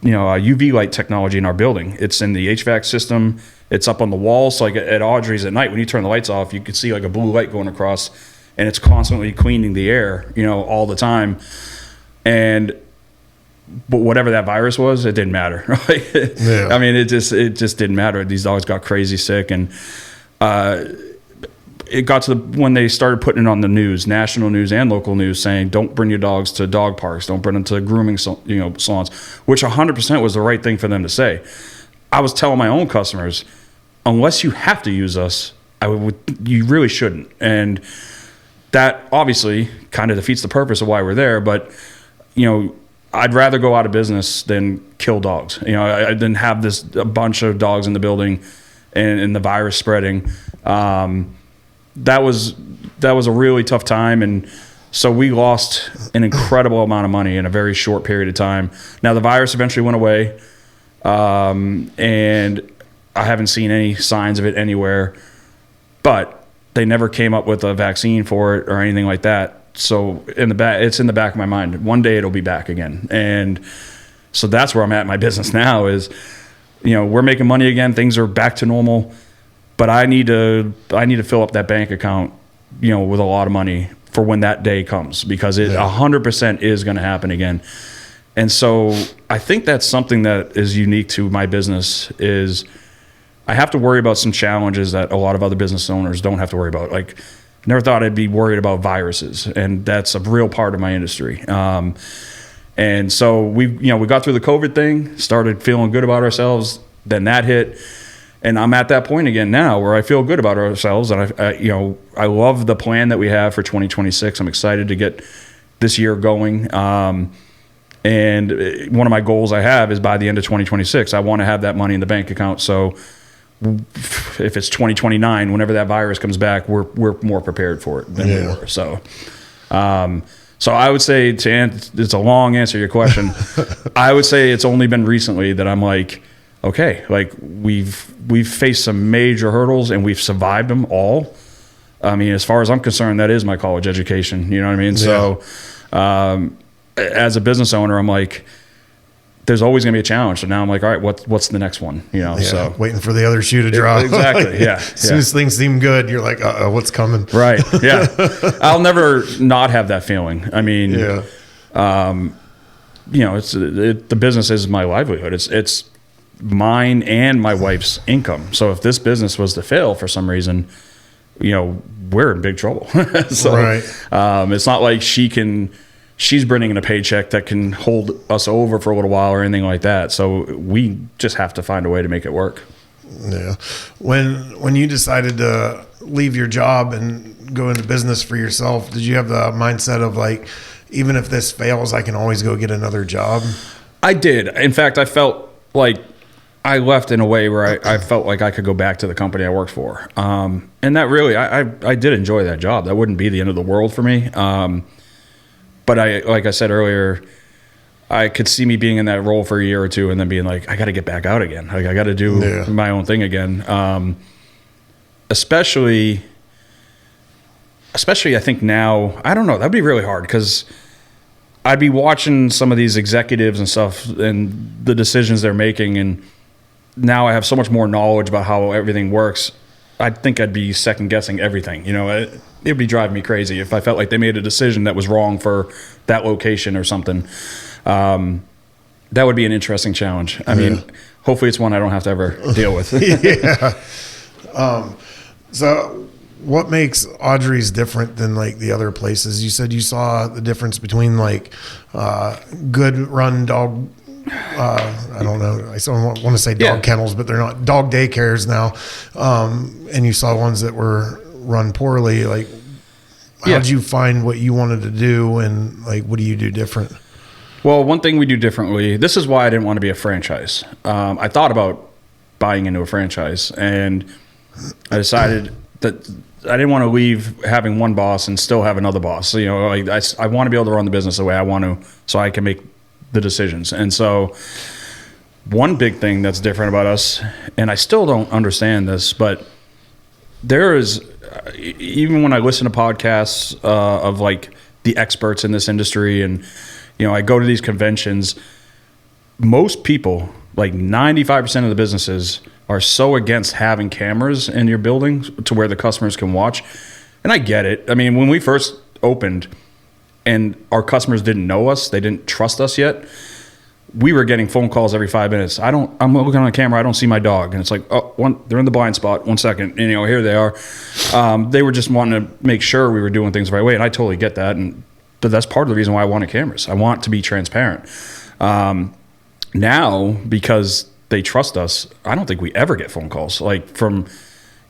UV light technology in our building. It's in the HVAC system. It's up on the walls. So like at Audrey's at night, when you turn the lights off, you can see like a blue light going across, and it's constantly cleaning the air, all the time. But whatever that virus was, it didn't matter. Yeah. I mean, it just didn't matter. These dogs got crazy sick, and it got to when they started putting it on the news, national news and local news, saying don't bring your dogs to dog parks, don't bring them to grooming salons, which 100% was the right thing for them to say. I was telling my own customers, unless you have to use us, you really shouldn't. And that obviously kind of defeats the purpose of why we're there. But I'd rather go out of business than kill dogs. I didn't have a bunch of dogs in the building and the virus spreading. That was a really tough time, and so we lost an incredible amount of money in a very short period of time. Now the virus eventually went away, and I haven't seen any signs of it anywhere, but they never came up with a vaccine for it or anything like that. So it's in the back of my mind. One day it'll be back again, and so that's where I'm at in my business now. Is we're making money again. Things are back to normal. But I need to fill up that bank account, with a lot of money for when that day comes, because it 100% is going to happen again. And so I think that's something that is unique to my business is I have to worry about some challenges that a lot of other business owners don't have to worry about. Like, never thought I'd be worried about viruses, and that's a real part of my industry. And so we got through the COVID thing, started feeling good about ourselves. Then that hit. And I'm at that point again now where I feel good about ourselves, and I love the plan that we have for 2026. I'm excited to get this year going. And one of my goals I have is by the end of 2026, I want to have that money in the bank account. So if it's 2029, whenever that virus comes back, we're more prepared for it than we were. So I would say it's a long answer to your question. I would say it's only been recently that I'm like, okay, like we've faced some major hurdles and we've survived them all. I mean, as far as I'm concerned, that is my college education. You know what I mean? Yeah. So, as a business owner, I'm like, there's always going to be a challenge. So now I'm like, all right, what's the next one? So waiting for the other shoe to drop. Exactly. Yeah. As soon as things seem good, you're like, what's coming? Right. Yeah. I'll never not have that feeling. I mean, the business is my livelihood. It's mine and my wife's income. So if this business was to fail for some reason, we're in big trouble. So right. It's not like she's bringing in a paycheck that can hold us over for a little while or anything like that. So we just have to find a way to make it work. Yeah. When you decided to leave your job and go into business for yourself, did you have the mindset of like, even if this fails, I can always go get another job? I did. In fact, I felt like I left in a way where I felt like I could go back to the company I worked for. And that really, I did enjoy that job. That wouldn't be the end of the world for me. But like I said earlier, I could see me being in that role for a year or two and then being like, I got to get back out again. Like I got to do my own thing again. Especially I think now, I don't know, that'd be really hard because I'd be watching some of these executives and stuff and the decisions they're making, and now I have so much more knowledge about how everything works. I think I'd be second guessing everything. It'd be driving me crazy if I felt like they made a decision that was wrong for that location or something. That would be an interesting challenge. I mean, hopefully it's one I don't have to ever deal with. So what makes Audrey's different than like the other places? You said you saw the difference between like good run dog, I don't know, I still want to say dog kennels, but they're not, dog daycares now. And you saw ones that were run poorly. Like, how did you find what you wanted to do, and like, what do you do different? Well, one thing we do differently, this is why I didn't want to be a franchise. I thought about buying into a franchise, and I decided that I didn't want to leave having one boss and still have another boss. I want to be able to run the business the way I want to, so I can make the decisions. And so one big thing that's different about us, and I still don't understand this, but there is, even when I listen to podcasts of like the experts in this industry, and I go to these conventions, most people, like 95% of the businesses, are so against having cameras in your building to where the customers can watch. And I get it. I mean, when we first opened and our customers didn't know us, they didn't trust us yet, we were getting phone calls every 5 minutes. I'm looking on the camera, I don't see my dog. And it's like, they're in the blind spot, 1 second. And, here they are. They were just wanting to make sure we were doing things the right way. And I totally get that. But that's part of the reason why I wanted cameras. I want to be transparent. Now, because they trust us, I don't think we ever get phone calls. Like from,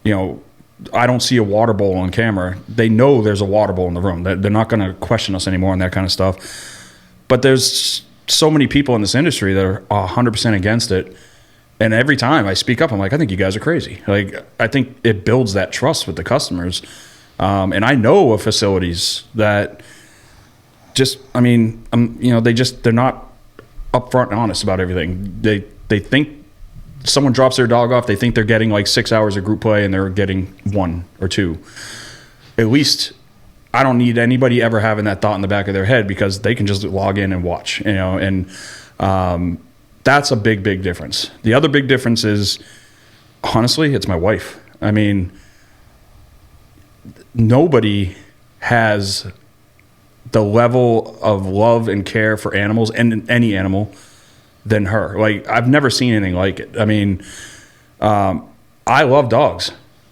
I don't see a water bowl on camera. They know there's a water bowl in the room. They're not going to question us anymore and that kind of stuff. But there's so many people in this industry that are 100% against it. And every time I speak up, I'm like, I think you guys are crazy. Like, I think it builds that trust with the customers. And I know of facilities that just, they're not upfront and honest about everything. They think someone drops their dog off, they think they're getting like 6 hours of group play and they're getting 1 or 2. At least I don't need anybody ever having that thought in the back of their head, because they can just log in and watch, and that's a big, big difference. The other big difference is, honestly, it's my wife. I mean, nobody has the level of love and care for animals, and any animal, than her. Like, I've never seen anything like it. I mean, I love dogs,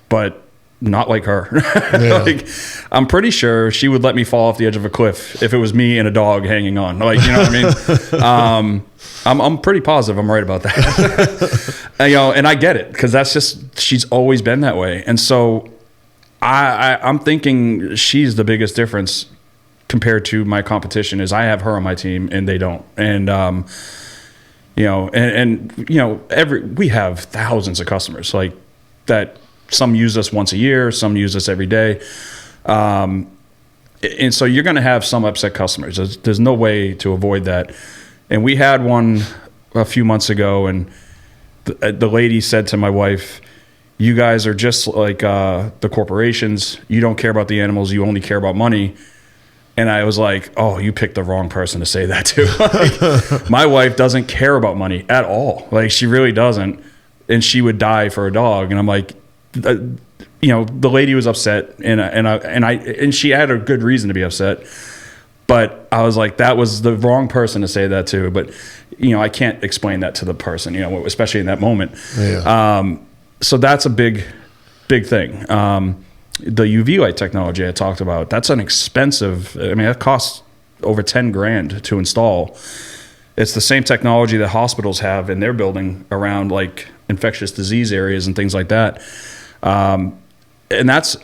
but not like her. Yeah. Like, I'm pretty sure she would let me fall off the edge of a cliff if it was me and a dog hanging on. Like, you know what I mean? I'm pretty positive I'm right about that. And I get it, because that's just, she's always been that way. And so I'm thinking she's the biggest difference compared to my competition, is I have her on my team and they don't. And we have thousands of customers like that. Some use us once a year, some use us every day. And so you're going to have some upset customers. There's no way to avoid that. And we had one a few months ago, and the lady said to my wife, "You guys are just like the corporations. You don't care about the animals. You only care about money." And I was like, "Oh, you picked the wrong person to say that to." Like, my wife doesn't care about money at all. Like, she really doesn't. And she would die for a dog. And I'm like, the lady was upset, and she had a good reason to be upset. But I was like, that was the wrong person to say that to. But, I can't explain that to the person, especially in that moment. Yeah. So that's a big, big thing. The UV light technology I talked about, that's an expensive, that costs over $10,000 to install. It's the same technology that hospitals have in their building around like infectious disease areas and things like that. And that's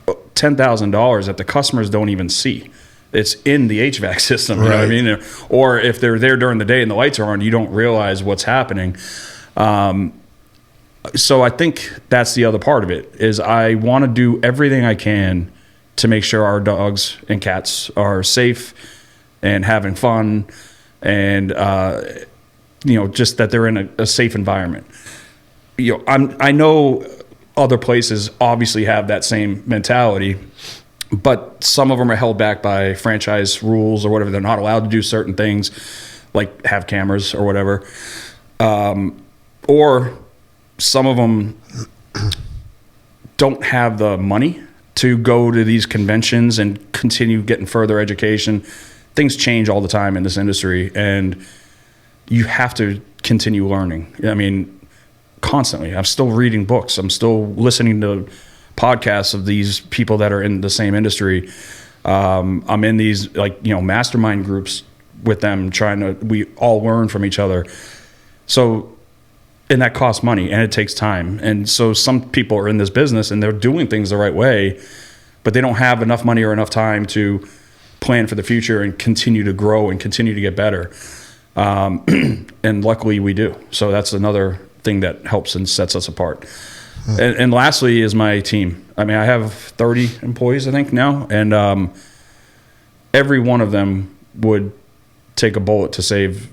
$10,000 that the customers don't even see. It's in the HVAC system, you know what I mean? Or if they're there during the day and the lights are on, you don't realize what's happening. So I think that's the other part of it, is I want to do everything I can to make sure our dogs and cats are safe and having fun, and just that they're in a safe environment. I know other places obviously have that same mentality, but some of them are held back by franchise rules or whatever. They're not allowed to do certain things, like have cameras or whatever. Or some of them don't have the money to go to these conventions and continue getting further education. Things change all the time in this industry, and you have to continue learning. Constantly. I'm still reading books. I'm still listening to podcasts of these people that are in the same industry. I'm in these mastermind groups with them, we all learn from each other. And that costs money, and it takes time. And so some people are in this business and they're doing things the right way, but they don't have enough money or enough time to plan for the future and continue to grow and continue to get better. And luckily we do. So that's another thing that helps and sets us apart. And lastly is my team. I have 30 employees, I think, now, and every one of them would take a bullet to save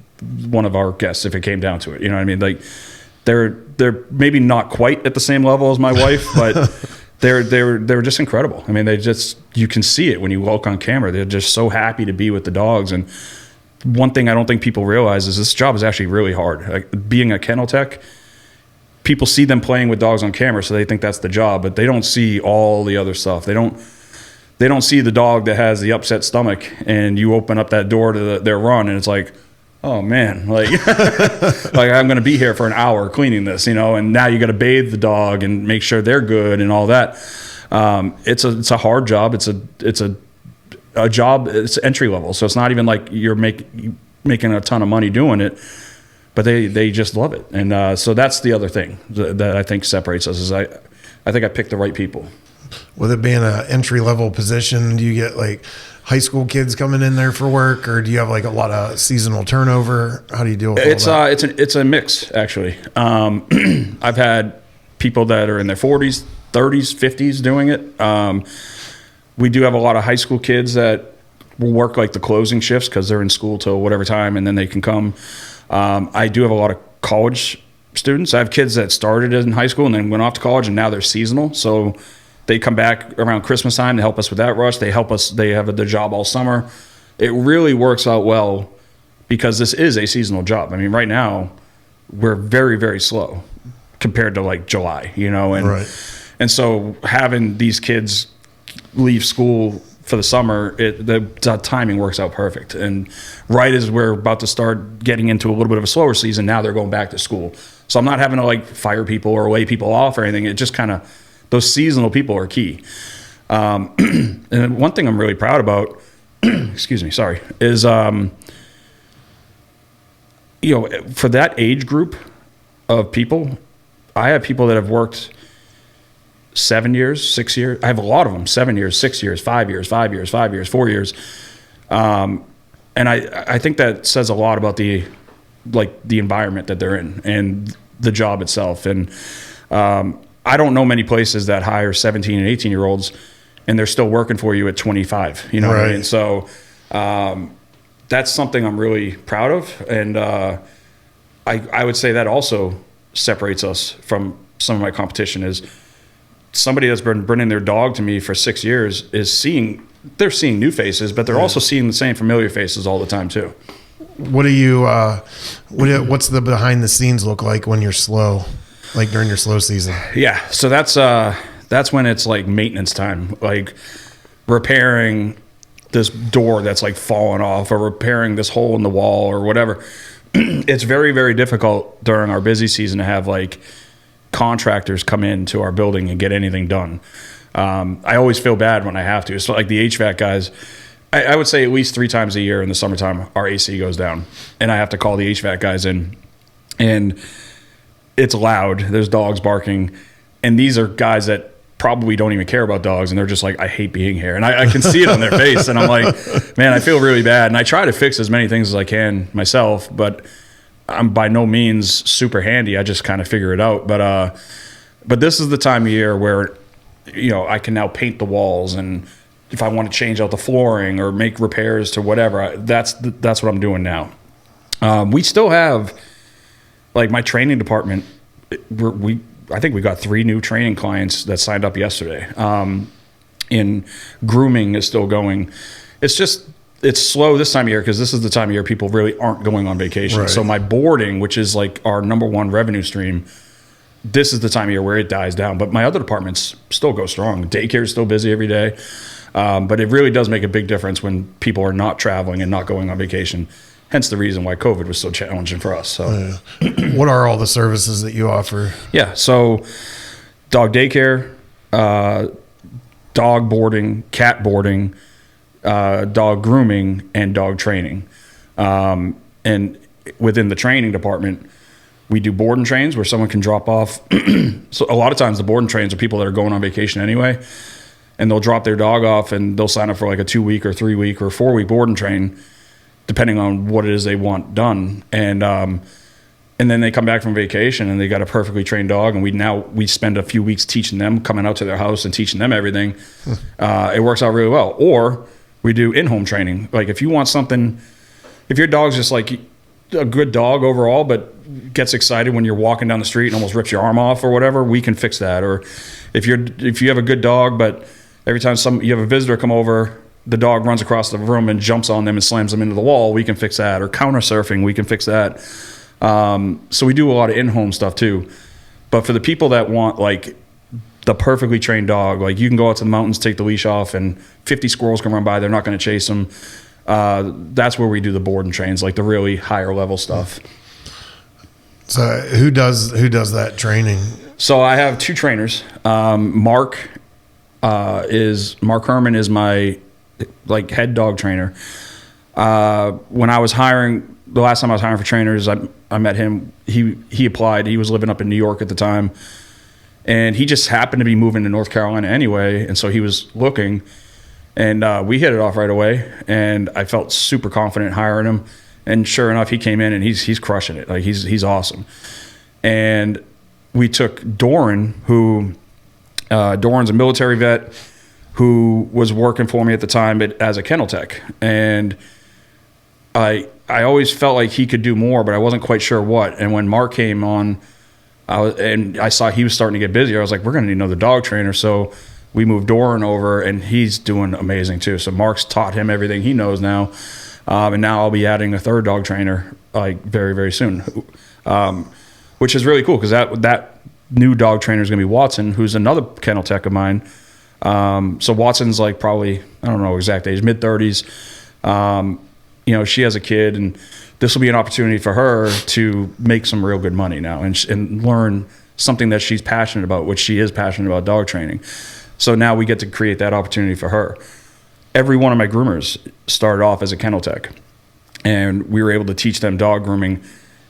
one of our guests if it came down to it. You know what I mean? Like, they're maybe not quite at the same level as my wife, but they're just incredible. You can see it when you walk on camera. They're just so happy to be with the dogs, and one thing I don't think people realize is this job is actually really hard. Like being a kennel tech, people see them playing with dogs on camera, so they think that's the job, but they don't see all the other stuff. They don't see the dog that has the upset stomach, and you open up that door to their run, and it's like, oh man, like, like I'm going to be here for an hour cleaning this, and now you got to bathe the dog and make sure they're good and all that. It's a hard job. It's a job. It's entry level, so it's not even like you're making a ton of money doing it, but they just love it. And so that's the other thing that I think separates us is I think I picked the right people. With it being an entry level position, do you get like high school kids coming in there for work, or do you have like a lot of seasonal turnover? How do you deal with all that? It's a mix actually. I've had people that are in their 40s, 30s, 50s doing it. We do have a lot of high school kids that will work like the closing shifts because they're in school till whatever time, and then they can come. I do have a lot of college students. I have kids that started in high school and then went off to college, and now they're seasonal. So they come back around Christmas time to help us with that rush. They help us. They have their job all summer. It really works out well because this is a seasonal job. I mean, right now we're very, very slow compared to like July, and so having these kids leave school for the summer, the timing works out perfect. And right as we're about to start getting into a little bit of a slower season, now they're going back to school. So I'm not having to like fire people or lay people off or anything. It just kind of, those seasonal people are key. And one thing I'm really proud about, excuse me, sorry, is, for that age group of people, I have people that have worked 7 years, 6 years. I have a lot of them, 7 years, 6 years, 5 years, 5 years, 5 years, 4 years. And I think that says a lot about the environment that they're in and the job itself. And I don't know many places that hire 17 and 18-year-olds and they're still working for you at 25, Right. What I mean? So that's something I'm really proud of. And I would say that also separates us from some of my competition is somebody that's been bringing their dog to me for 6 years they're seeing new faces, but they're also seeing the same familiar faces all the time too. What do you, what's the behind the scenes look like when you're slow, like during your slow season? Yeah. So that's when it's like maintenance time, like repairing this door that's like fallen off or repairing this hole in the wall or whatever. It's very, very difficult during our busy season to have like contractors come into our building and get anything done. I always feel bad when I have to. It's like the HVAC guys, I would say at least 3 times a year in the summertime, our AC goes down and I have to call the HVAC guys in, and it's loud. There's dogs barking, and these are guys that probably don't even care about dogs, and they're just like, I hate being here. And I can see it on their face, and I'm like, man, I feel really bad. And I try to fix as many things as I can myself, but I'm by no means super handy. I just kind of figure it out. But this is the time of year where, I can now paint the walls, and if I want to change out the flooring or make repairs to whatever, that's what I'm doing now. We still have, like, my training department. I think we got 3 new training clients that signed up yesterday. And grooming is still going. It's slow this time of year because this is the time of year people really aren't going on vacation. Right. So my boarding, which is like our number one revenue stream, this is the time of year where it dies down. But my other departments still go strong. Daycare is still busy every day. But it really does make a big difference when people are not traveling and not going on vacation. Hence the reason why COVID was so challenging for us. So, what are all the services that you offer? Yeah, so dog daycare, dog boarding, cat boarding, dog grooming, and dog training. And within the training department, we do board and trains where someone can drop off. So a lot of times the board and trains are people that are going on vacation anyway, and they'll drop their dog off and they'll sign up for like a 2-week or 3-week or 4-week board and train, depending on what it is they want done. And then they come back from vacation and they got a perfectly trained dog, and we spend a few weeks teaching them, coming out to their house and teaching them everything. It works out really well. Or we do in-home training. Like if you want something, if your dog's just like a good dog overall, but gets excited when you're walking down the street and almost rips your arm off or whatever, we can fix that. Or if you have a good dog, but every time you have a visitor come over, the dog runs across the room and jumps on them and slams them into the wall, we can fix that. Or counter surfing, we can fix that. So we do a lot of in-home stuff too. But for the people that want like the perfectly trained dog, like you can go out to the mountains, take the leash off, and 50 squirrels can run by. They're not going to chase them. That's where we do the board and trains, like the really higher level stuff. So who does that training? So I have 2 trainers. Mark Herman is my like head dog trainer. When I was hiring, the last time I was hiring for trainers, I met him. He applied. He was living up in New York at the time, and he just happened to be moving to North Carolina anyway, and so he was looking, and we hit it off right away. And I felt super confident hiring him. And sure enough, he came in and he's crushing it. Like he's awesome. And we took Doran, who Doran's a military vet who was working for me at the time as a kennel tech. And I always felt like he could do more, but I wasn't quite sure what. And when Mark came on, I saw he was starting to get busy. I was like, we're going to need another dog trainer. So we moved Doran over, and he's doing amazing too. So Mark's taught him everything he knows now. And now I'll be adding a 3rd dog trainer like very, very soon, which is really cool because that new dog trainer is going to be Watson, who's another kennel tech of mine. So Watson's like probably, I don't know exact age, mid-30s. She has a kid, and this will be an opportunity for her to make some real good money now and learn something that she's passionate about, which she is passionate about, dog training. So now we get to create that opportunity for her. Every one of my groomers started off as a kennel tech, and we were able to teach them dog grooming,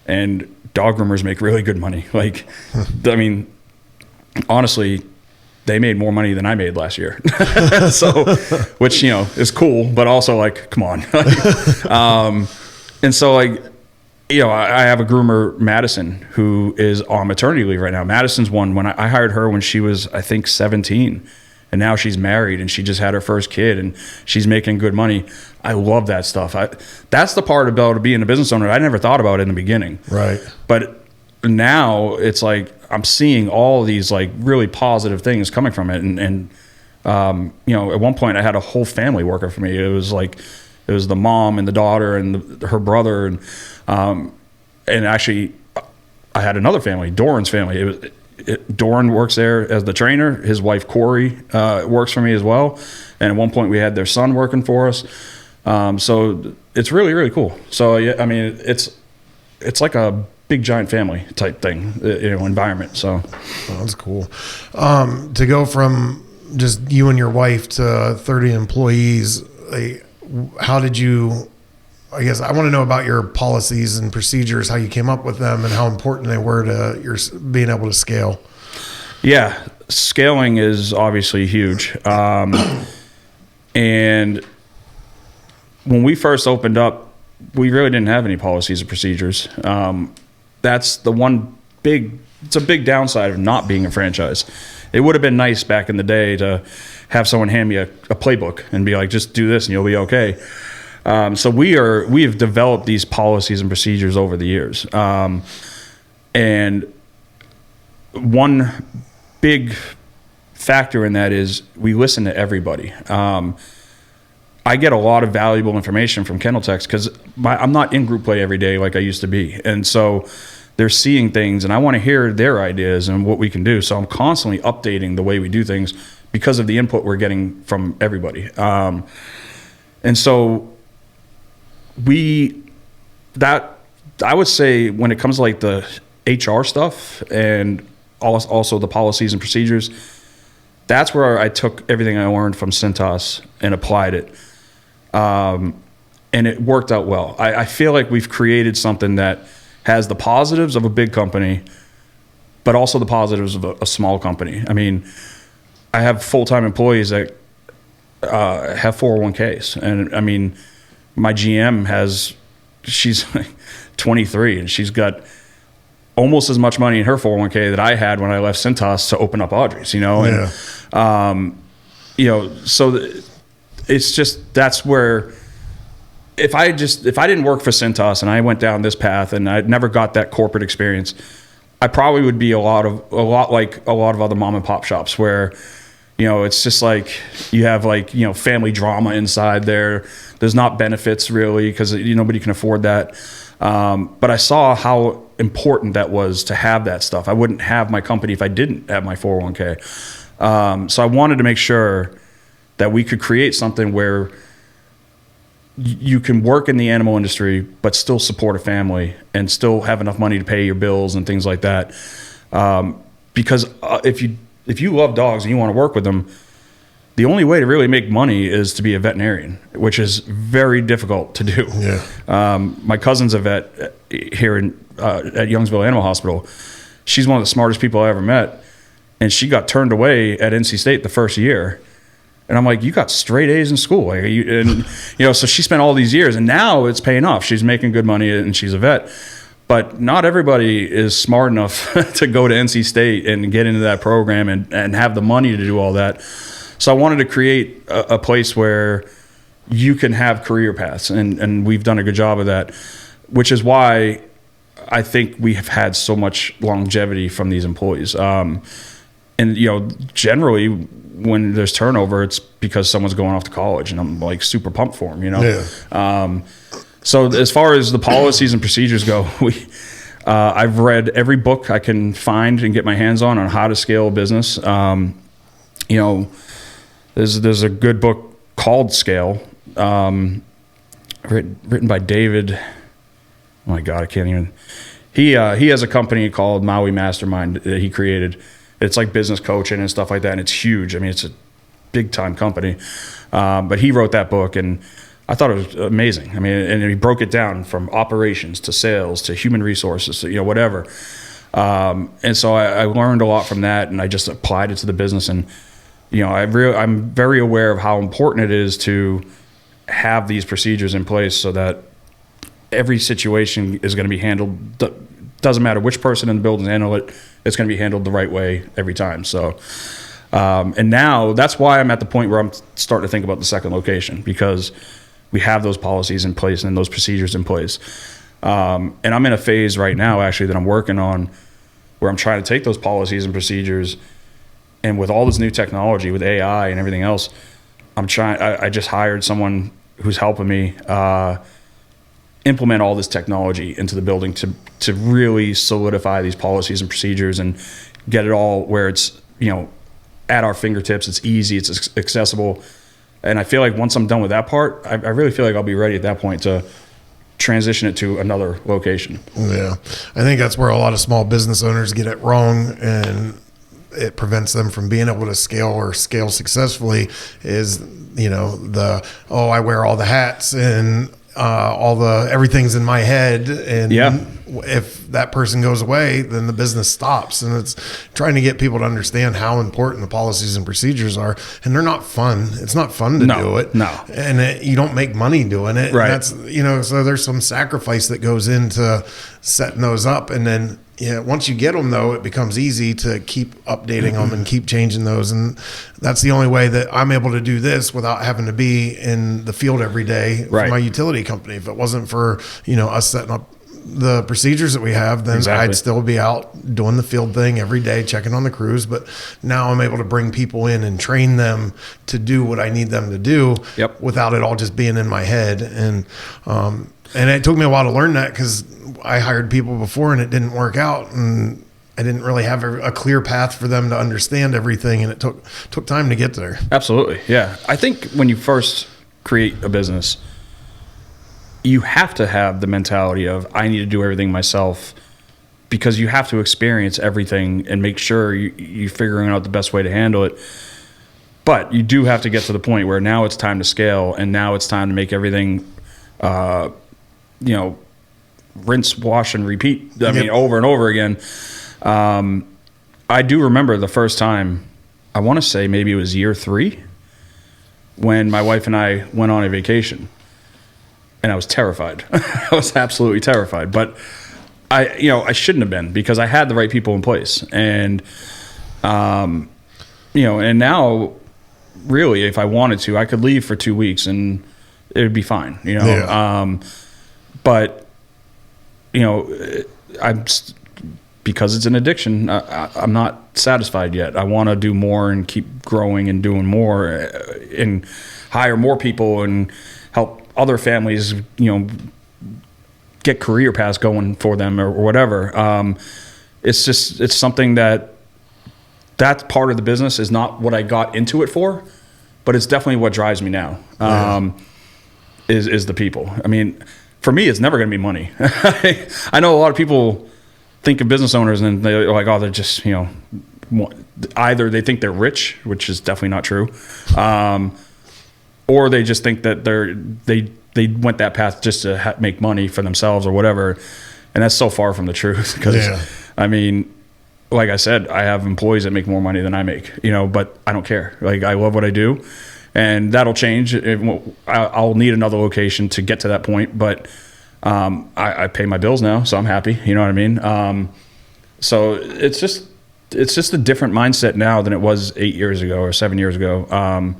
and dog groomers make really good money. Like, I mean, honestly, they made more money than I made last year. So, which, is cool, but also like, come on. And so like, I have a groomer, Madison, who is on maternity leave right now. Madison's one, when I hired her when she was, I think 17. And now she's married and she just had her first kid and she's making good money. I love that stuff. That's the part about being a business owner I never thought about in the beginning. Right. But now it's like I'm seeing all these like really positive things coming from it. And at one point I had a whole family working for me. It was the mom and the daughter and her brother. And actually I had another family, Doran's family. Doran works there as the trainer. His wife Corey works for me as well, and at one point we had their son working for us. So it's really, really cool. So yeah, I mean it's like a big giant family type thing, environment. So that's cool. To go from just you and your wife to 30 employees, how did you? I guess I want to know about your policies and procedures, how you came up with them, and how important they were to your being able to scale. Yeah, scaling is obviously huge. And when we first opened up, we really didn't have any policies or procedures. That's the one it's a big downside of not being a franchise. It would have been nice back in the day to have someone hand me a playbook and be like, just do this and you'll be okay. So we have developed these policies and procedures over the years. And one big factor in that is we listen to everybody. I get a lot of valuable information from kennel techs because I'm not in group play every day like I used to be. And so they're seeing things and I want to hear their ideas and what we can do. So I'm constantly updating the way we do things because of the input we're getting from everybody. And so I would say when it comes to like the HR stuff and also the policies and procedures, that's where I took everything I learned from Cintas and applied it. And it worked out well. I feel like we've created something that has the positives of a big company, but also the positives of a small company. I mean, I have full-time employees that have 401ks. And I mean, my GM she's 23 and she's got almost as much money in her 401k that I had when I left Cintas to open up Audrey's, and, so it's just, that's where, if I didn't work for Cintas and I went down this path and I'd never got that corporate experience, I probably would be a lot like a lot of other mom and pop shops where, It's just like you have like, family drama inside there. There's not benefits really because nobody can afford that. But I saw how important that was to have that stuff. I wouldn't have my company if I didn't have my 401k. So I wanted to make sure that we could create something where you can work in the animal industry, but still support a family and still have enough money to pay your bills and things like that. Because if you love dogs and you want to work with them, the only way to really make money is to be a veterinarian, which is very difficult to do. Yeah. My cousin's a vet here at Youngsville Animal Hospital. She's one of the smartest people I ever met, and she got turned away at NC State the first year. And I'm like, you got straight A's in school. So she spent all these years, and now it's paying off. She's making good money, and she's a vet. But not everybody is smart enough to go to NC State and get into that program and have the money to do all that. So I wanted to create a place where you can have career paths, and we've done a good job of that, which is why I think we have had so much longevity from these employees. Generally when there's turnover, it's because someone's going off to college, and I'm like super pumped for them, Yeah. So as far as the policies and procedures go, I've read every book I can find and get my hands on how to scale a business. There's a good book called Scale, written by David. Oh my God, I can't even. He has a company called Maui Mastermind that he created. It's like business coaching and stuff like that, and it's huge. I mean, it's a big time company. But he wrote that book, and I thought it was amazing. I mean, and he broke it down from operations to sales to human resources to whatever. And so I learned a lot from that, and I just applied it to the business. And I'm very aware of how important it is to have these procedures in place so that every situation is going to be handled. Doesn't matter which person in the building handle it, it's going to be handled the right way every time. So, and now that's why I'm at the point where I'm starting to think about the second location, because we have those policies in place and those procedures in place. And I'm in a phase right now, actually, that I'm working on where I'm trying to take those policies and procedures, and with all this new technology, with AI and everything else, I just hired someone who's helping me implement all this technology into the building to really solidify these policies and procedures and get it all where it's, at our fingertips. It's easy, it's accessible. And I feel like once I'm done with that part, I really feel like I'll be ready at that point to transition it to another location. Yeah. I think that's where a lot of small business owners get it wrong, and it prevents them from being able to scale successfully is, I wear all the hats and everything's in my head. And if that person goes away, then the business stops. And it's trying to get people to understand how important the policies and procedures are. And they're not fun. It's not fun to do it. No. And you don't make money doing it. Right. And that's, so there's some sacrifice that goes into setting those up. And then, once you get them, though, it becomes easy to keep updating them and keep changing those. And that's the only way that I'm able to do this without having to be in the field every day for my utility company. If it wasn't for, us setting up the procedures that we have, then I'd still be out doing the field thing every day, checking on the crews. But now I'm able to bring people in and train them to do what I need them to do without it all just being in my head. And it took me a while to learn that, because I hired people before and it didn't work out, and I didn't really have a clear path for them to understand everything, and it took time to get there. Absolutely. Yeah. I think when you first create a business, you have to have the mentality of, I need to do everything myself, because you have to experience everything and make sure you're figuring out the best way to handle it. But you do have to get to the point where now it's time to scale, and now it's time to make everything, rinse, wash, and repeat. I mean, over and over again. I do remember the first time, I want to say maybe it was year 3, when my wife and I went on a vacation, and I was terrified. I was absolutely terrified, but I shouldn't have been, because I had the right people in place. And, and now really, if I wanted to, I could leave for 2 weeks and it would be fine, but I'm because it's an addiction, I'm not satisfied yet. I want to do more and keep growing and doing more and hire more people and help other families, get career paths going for them or whatever. It's something that part of the business is not what I got into it for, but it's definitely what drives me now. Is the people. I mean, for me, it's never going to be money. I know a lot of people think of business owners and they're like, oh, they're just, either they think they're rich, which is definitely not true, or they just think that they went that path just to make money for themselves or whatever. And that's so far from the truth because, I mean, like I said, I have employees that make more money than I make, but I don't care. Like, I love what I do, and that'll change. I'll need another location to get to that point, but I pay my bills now, so I'm happy. You know what I mean? So it's just a different mindset now than it was 8 years ago or 7 years ago.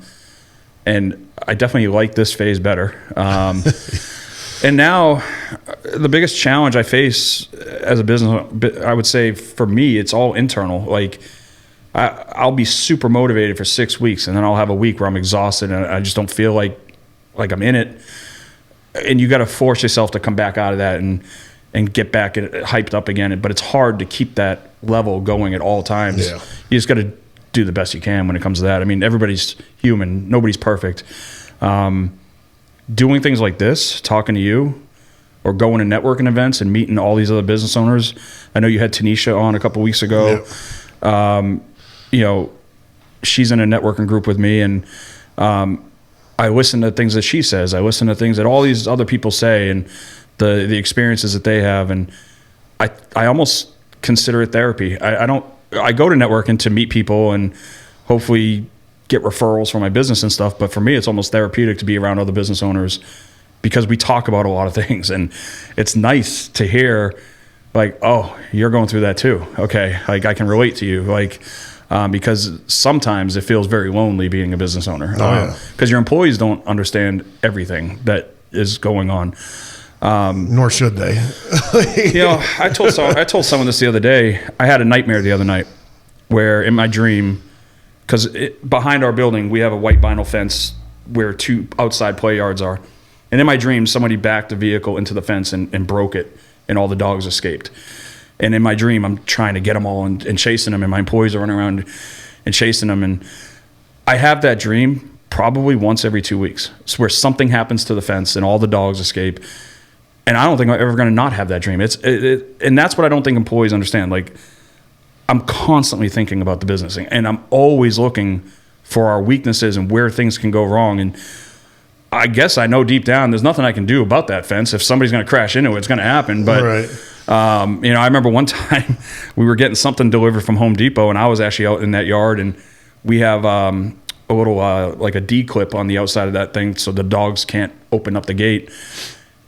And I definitely like this phase better. And now the biggest challenge I face as a business, I would say for me, it's all internal. Like I'll be super motivated for 6 weeks, and then I'll have a week where I'm exhausted and I just don't feel like I'm in it. And you got to force yourself to come back out of that and get back hyped up again. But it's hard to keep that level going at all times. Yeah. You just got to do the best you can when it comes to that. I mean, everybody's human. Nobody's perfect. Doing things like this, talking to you, or going to networking events and meeting all these other business owners. I know you had Tanisha on a couple weeks ago. Yeah. She's in a networking group with me, and I listen to things that she says. I listen to things that all these other people say and the experiences that they have. And I almost consider it therapy. I go to networking to meet people and hopefully get referrals for my business and stuff. But for me, it's almost therapeutic to be around other business owners because we talk about a lot of things, and it's nice to hear like, oh, you're going through that too. Okay. Like I can relate to you. Like, because sometimes it feels very lonely being a business owner because your employees don't understand everything that is going on. Nor should they. I told someone this the other day. I had a nightmare the other night where in my dream, because behind our building, we have a white vinyl fence where 2 outside play yards are. And in my dream, somebody backed a vehicle into the fence and broke it, and all the dogs escaped. And in my dream, I'm trying to get them all and chasing them, and my employees are running around and chasing them. And I have that dream probably once every 2 weeks. It's where something happens to the fence and all the dogs escape. And I don't think I'm ever going to not have that dream. And that's what I don't think employees understand. Like, I'm constantly thinking about the business, and I'm always looking for our weaknesses and where things can go wrong. And I guess I know deep down there's nothing I can do about that fence. If somebody's going to crash into it, it's going to happen. But I remember one time we were getting something delivered from Home Depot, and I was actually out in that yard, and we have a little like a D clip on the outside of that thing so the dogs can't open up the gate.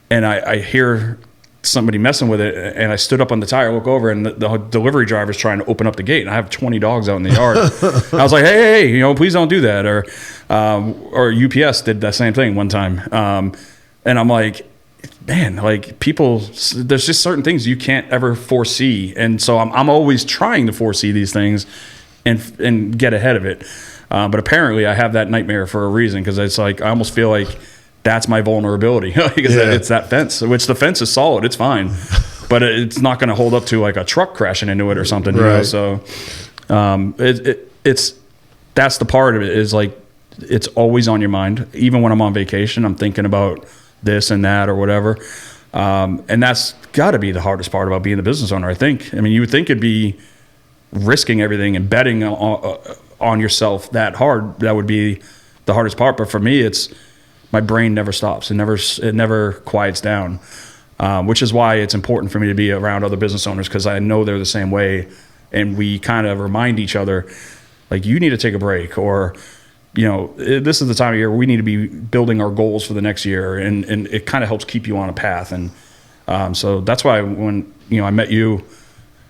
And I hear somebody messing with it, and I stood up on the tire, look over, and the delivery driver's trying to open up the gate, and I have 20 dogs out in the yard. I was like, hey, please don't do that. Or UPS did that same thing one time. And I'm like, man, like people, there's just certain things you can't ever foresee. And so I'm always trying to foresee these things and get ahead of it. But apparently I have that nightmare for a reason, because it's like, I almost feel like that's my vulnerability because it's that fence, which the fence is solid. It's fine, but it's not going to hold up to like a truck crashing into it or something. Right. So it's that's the part of it, is like, it's always on your mind. Even when I'm on vacation, I'm thinking about this and that or whatever. And that's got to be the hardest part about being a business owner, I think. I mean, you would think it'd be risking everything and betting on yourself that hard. That would be the hardest part. But for me, it's my brain never stops. It never quiets down, which is why it's important for me to be around other business owners, because I know they're the same way. And we kind of remind each other, like, you need to take a break, or, this is the time of year where we need to be building our goals for the next year. And it kind of helps keep you on a path. And so that's why when, I met you,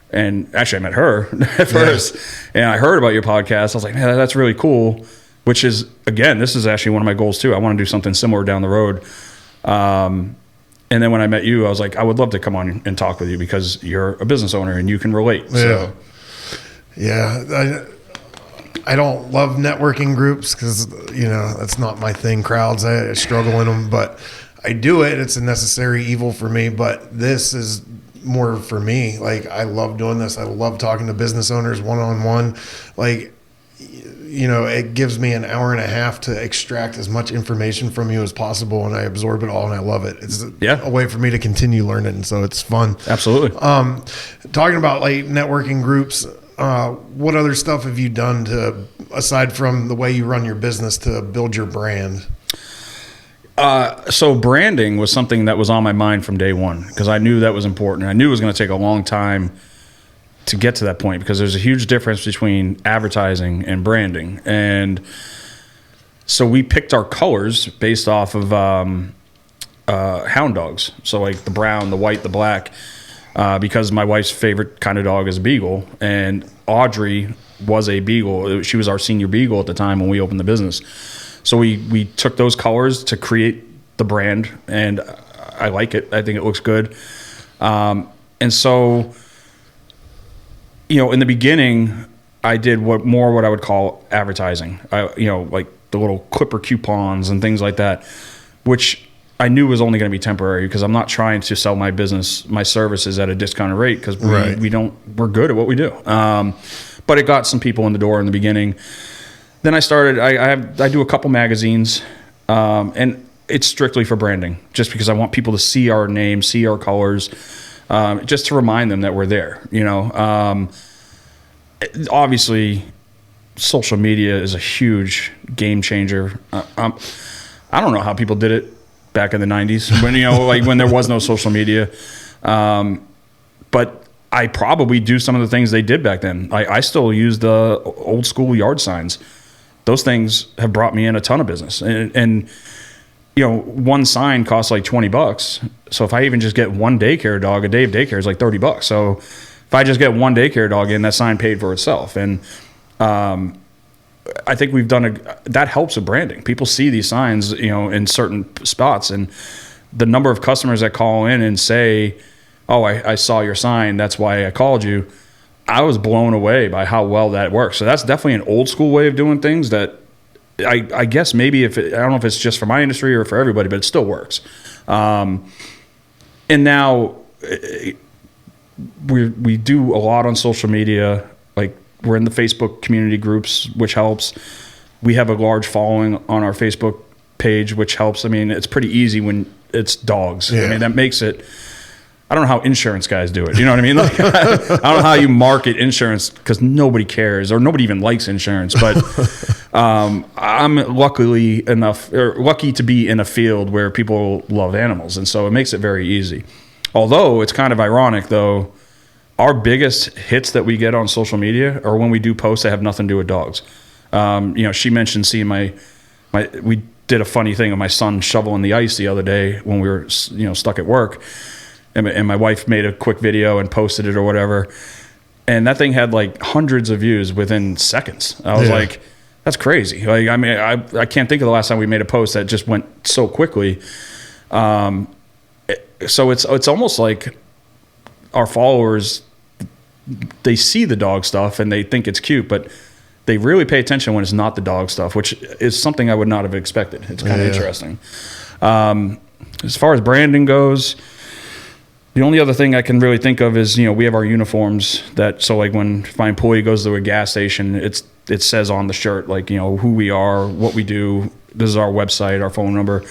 and actually I met her at first, and I heard about your podcast, I was like, man, that's really cool. Which is, again, this is actually one of my goals too. I want to do something similar down the road. And then when I met you, I was like, I would love to come on and talk with you because you're a business owner and you can relate. So. Yeah. I don't love networking groups because, that's not my thing. Crowds, I struggle in them, but I do it. It's a necessary evil for me, but this is more for me. Like, I love doing this. I love talking to business owners one-on-one. Like, it gives me an hour and a half to extract as much information from you as possible, and I absorb it all, and I love it. It's a way for me to continue learning, so it's fun. Absolutely. Talking about like networking groups, what other stuff have you done to, aside from the way you run your business, to build your brand? So branding was something that was on my mind from day one because I knew that was important. I knew it was going to take a long time to get to that point because there's a huge difference between advertising and branding. And so we picked our colors based off of hound dogs. So like the brown, the white, the black, because my wife's favorite kind of dog is a beagle. And Audrey was a beagle. She was our senior beagle at the time when we opened the business. So we took those colors to create the brand, and I like it. I think it looks good. And so, in the beginning, I did what I would call advertising. Like the little clipper coupons and things like that, which I knew was only going to be temporary because I'm not trying to sell my business, my services at a discounted rate because we're good at what we do. But it got some people in the door in the beginning. Then I started, I do a couple magazines, and it's strictly for branding, just because I want people to see our name, see our colors, just to remind them that we're there. Obviously, social media is a huge game changer. I don't know how people did it back in the 90s when, when there was no social media. But I probably do some of the things they did back then. I still use the old school yard signs. Those things have brought me in a ton of business. And one sign costs like $20. So if I even just get one daycare dog, a day of daycare is like $30. So if I just get one daycare dog in, that sign paid for itself. And I think we've done that helps with branding. People see these signs, in certain spots, and the number of customers that call in and say, "Oh, I saw your sign. That's why I called you." I was blown away by how well that works. So that's definitely an old school way of doing things that I guess maybe I don't know if it's just for my industry or for everybody, but it still works. And now we do a lot on social media. Like we're in the Facebook community groups, which helps. We have a large following on our Facebook page, which helps. I mean, it's pretty easy when it's dogs. Yeah. I mean, that makes it. I don't know how insurance guys do it. You know what I mean? Like, I don't know how you market insurance because nobody cares or nobody even likes insurance. But I'm lucky to be in a field where people love animals. And so it makes it very easy. Although it's kind of ironic, though, our biggest hits that we get on social media are when we do posts that have nothing to do with dogs. She mentioned seeing we did a funny thing of my son shoveling the ice the other day when we were, stuck at work. And my wife made a quick video and posted it or whatever. And that thing had like hundreds of views within seconds. I was like, that's crazy. Like, I mean, I can't think of the last time we made a post that just went so quickly. So it's almost like our followers, they see the dog stuff and they think it's cute, but they really pay attention when it's not the dog stuff, which is something I would not have expected. It's kind of interesting. As far as branding goes, the only other thing I can really think of is, we have our uniforms so like when my employee goes to a gas station, it says on the shirt, like, who we are, what we do. This is our website, our phone number.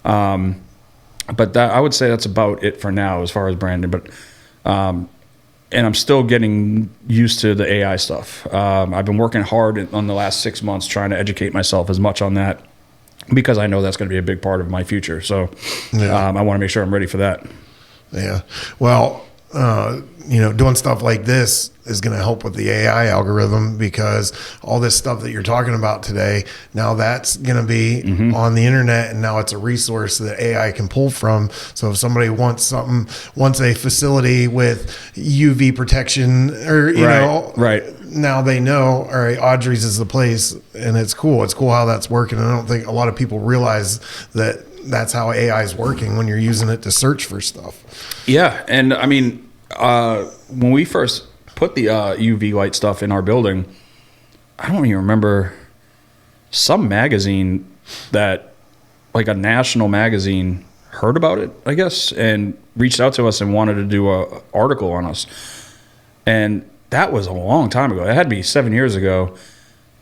But I would say that's about it for now as far as branding. But, and I'm still getting used to the AI stuff. I've been working hard on the last 6 months trying to educate myself as much on that because I know that's going to be a big part of my future. So I want to make sure I'm ready for that. Yeah. Well, doing stuff like this is going to help with the AI algorithm because all this stuff that you're talking about today, now that's going to be on the internet, and now it's a resource that AI can pull from. So if somebody wants a facility with UV protection or, now they know, all right, Audrey's is the place, and it's cool. It's cool how that's working. And I don't think a lot of people realize that, that's how AI is working when you're using it to search for stuff. Yeah. And I mean, when we first put the UV light stuff in our building, I don't even remember, some magazine that, like a national magazine, heard about it, I guess, and reached out to us and wanted to do a article on us. And that was a long time ago. It had to be 7 years ago.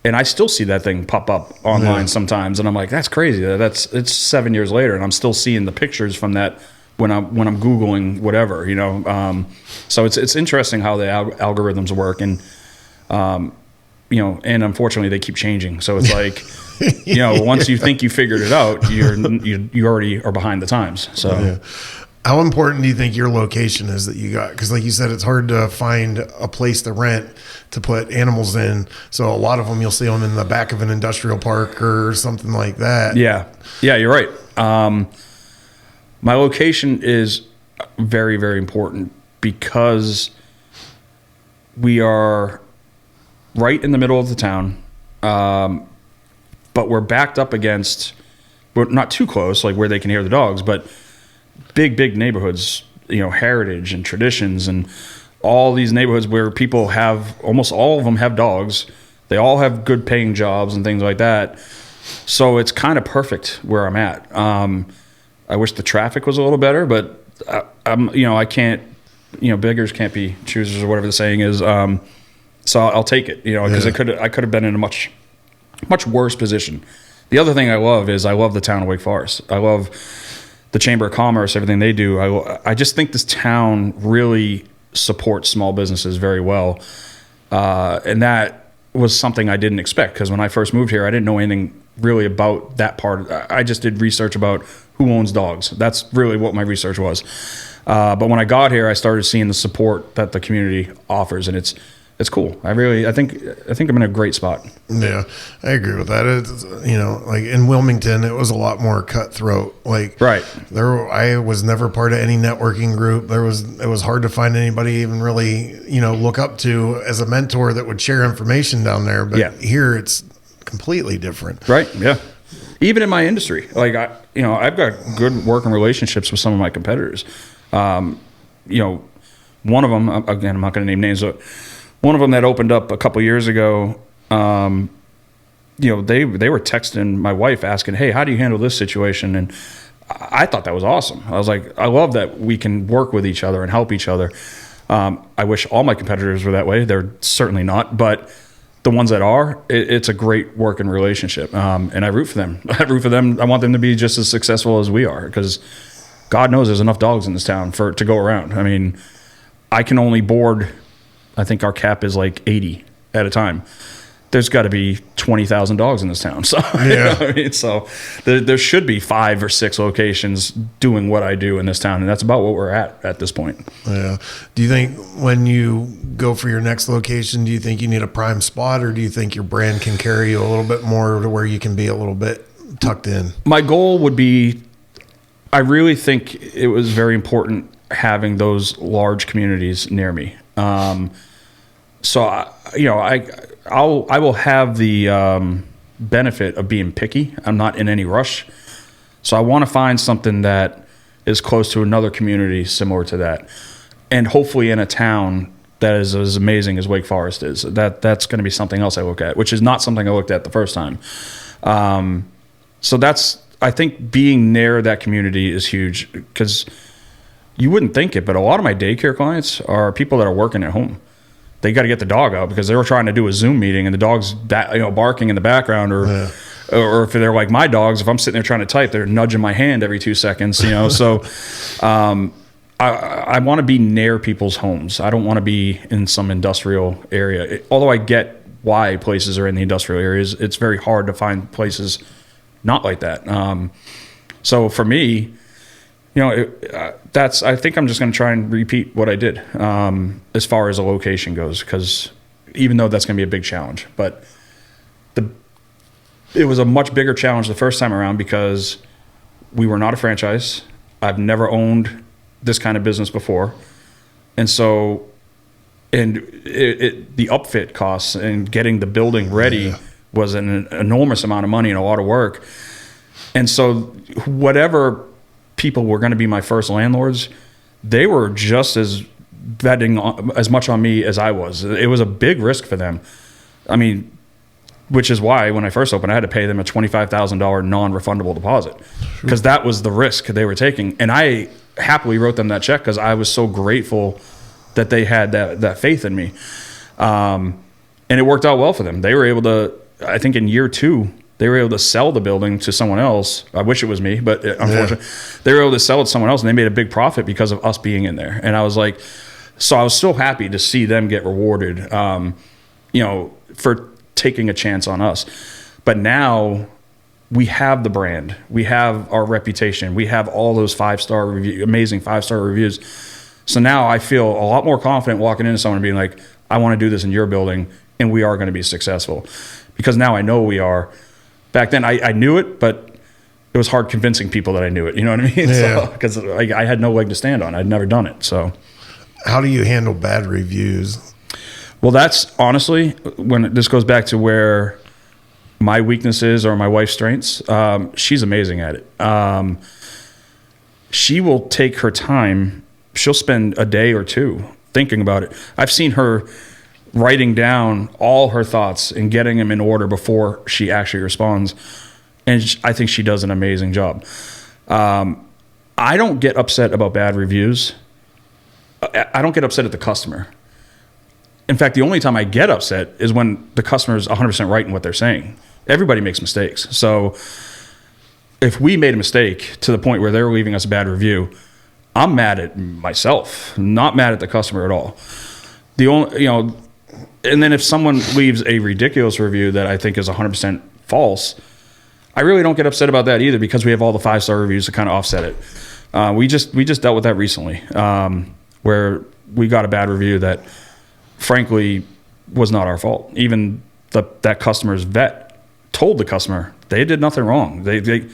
And I still see that thing pop up online sometimes. And I'm like, that's crazy. It's 7 years later, and I'm still seeing the pictures from that when I'm Googling whatever, you know. So it's interesting how the algorithms work. And, you know, and unfortunately they keep changing. So it's like, you know, once you think you figured it out, you already are behind the times. So yeah. How important do you think your location is that you got? Because like you said, it's hard to find a place to rent to put animals in. So a lot of them, you'll see them in the back of an industrial park or something like that. Yeah. Yeah, you're right. My location is very, very important because we are right in the middle of the town. But we're backed up against, we're not too close, like where they can hear the dogs, but big neighborhoods, you know, heritage and traditions, and all these neighborhoods where people have, almost all of them have dogs. They all have good paying jobs and things like that. So it's kind of perfect where I'm at. I wish the traffic was a little better, but I'm, you know, I can't, you know, beggars can't be choosers or whatever the saying is. So I'll take it, you know, because I could have been in a much worse position. The other thing I love is I love the town of Wake Forest. I love the Chamber of Commerce, everything they do. I just think this town really supports small businesses very well. And that was something I didn't expect, because when I first moved here, I didn't know anything really about that part. I just did research about who owns dogs. That's really what my research was. But when I got here, I started seeing the support that the community offers, and it's cool. I think I'm in a great spot. Yeah, I agree with that. It's, you know, like in Wilmington, it was a lot more cutthroat. Like, right there, I was never part of any networking group. It was hard to find anybody even really, you know, look up to as a mentor that would share information down there. But here, it's completely different. Right. Yeah. Even in my industry, like I've got good working relationships with some of my competitors. You know, one of them, again, I'm not going to name names, but one of them that opened up a couple years ago, you know, they were texting my wife asking, hey, how do you handle this situation? And I thought that was awesome. I was like, I love that we can work with each other and help each other. I wish all my competitors were that way. They're certainly not, but the ones that are, it's a great working relationship. And I root for them. I want them to be just as successful as we are, because God knows there's enough dogs in this town to go around. I mean, I can only board, I think our cap is like 80 at a time. There's got to be 20,000 dogs in this town. So, yeah. You know what I mean? So there should be 5 or 6 locations doing what I do in this town. And that's about what we're at this point. Yeah. Do you think when you go for your next location, do you think you need a prime spot, or do you think your brand can carry you a little bit more to where you can be a little bit tucked in? My goal would be, I really think it was very important having those large communities near me. So, I will have the benefit of being picky. I'm not in any rush. So I want to find something that is close to another community similar to that, and hopefully in a town that is as amazing as Wake Forest is. That's going to be something else I look at, which is not something I looked at the first time. So I think being near that community is huge, because you wouldn't think it, but a lot of my daycare clients are people that are working at home. They got to get the dog out because they were trying to do a Zoom meeting and the dog's barking in the background, or if they're like my dogs, if I'm sitting there trying to type, they're nudging my hand every 2 seconds, you know. So I want to be near people's homes. I don't want to be in some industrial area. Although I get why places are in the industrial areas, it's very hard to find places not like that. So for me, you know, I think I'm just going to try and repeat what I did as far as a location goes, because even though that's going to be a big challenge, but it was a much bigger challenge the first time around because we were not a franchise. I've never owned this kind of business before. And so, the upfit costs and getting the building ready was an enormous amount of money and a lot of work. And so whatever people were going to be my first landlords, they were just as betting as much on me as I was. It was a big risk for them. I mean, which is why when I first opened, I had to pay them a $25,000 non-refundable deposit because that was the risk they were taking. And I happily wrote them that check because I was so grateful that they had that faith in me. And it worked out well for them. They were able to, I think in year 2, they were able to sell the building to someone else. I wish it was me, but unfortunately, they were able to sell it to someone else, and they made a big profit because of us being in there. And I was like, so I was so happy to see them get rewarded, for taking a chance on us. But now we have the brand, we have our reputation, we have all those amazing 5-star reviews. So now I feel a lot more confident walking into someone and being like, I want to do this in your building, and we are going to be successful because now I know we are. Back then I knew it, but it was hard convincing people that I knew it. You know what I mean? Yeah. Because I had no leg to stand on. I'd never done it. So how do you handle bad reviews? Well, that's honestly, when this goes back to where my weaknesses or my wife's strengths, she's amazing at it. She will take her time. She'll spend a day or 2 thinking about it. I've seen her writing down all her thoughts and getting them in order before she actually responds. And I think she does an amazing job. I don't get upset about bad reviews. I don't get upset at the customer. In fact, the only time I get upset is when the customer is 100% right in what they're saying. Everybody makes mistakes. So if we made a mistake to the point where they're leaving us a bad review, I'm mad at myself, not mad at the customer at all. And then if someone leaves a ridiculous review that I think is 100% false, I really don't get upset about that either because we have all the 5-star reviews to kind of offset it. We just dealt with that recently, where we got a bad review that frankly was not our fault. Even that customer's vet told the customer they did nothing wrong. The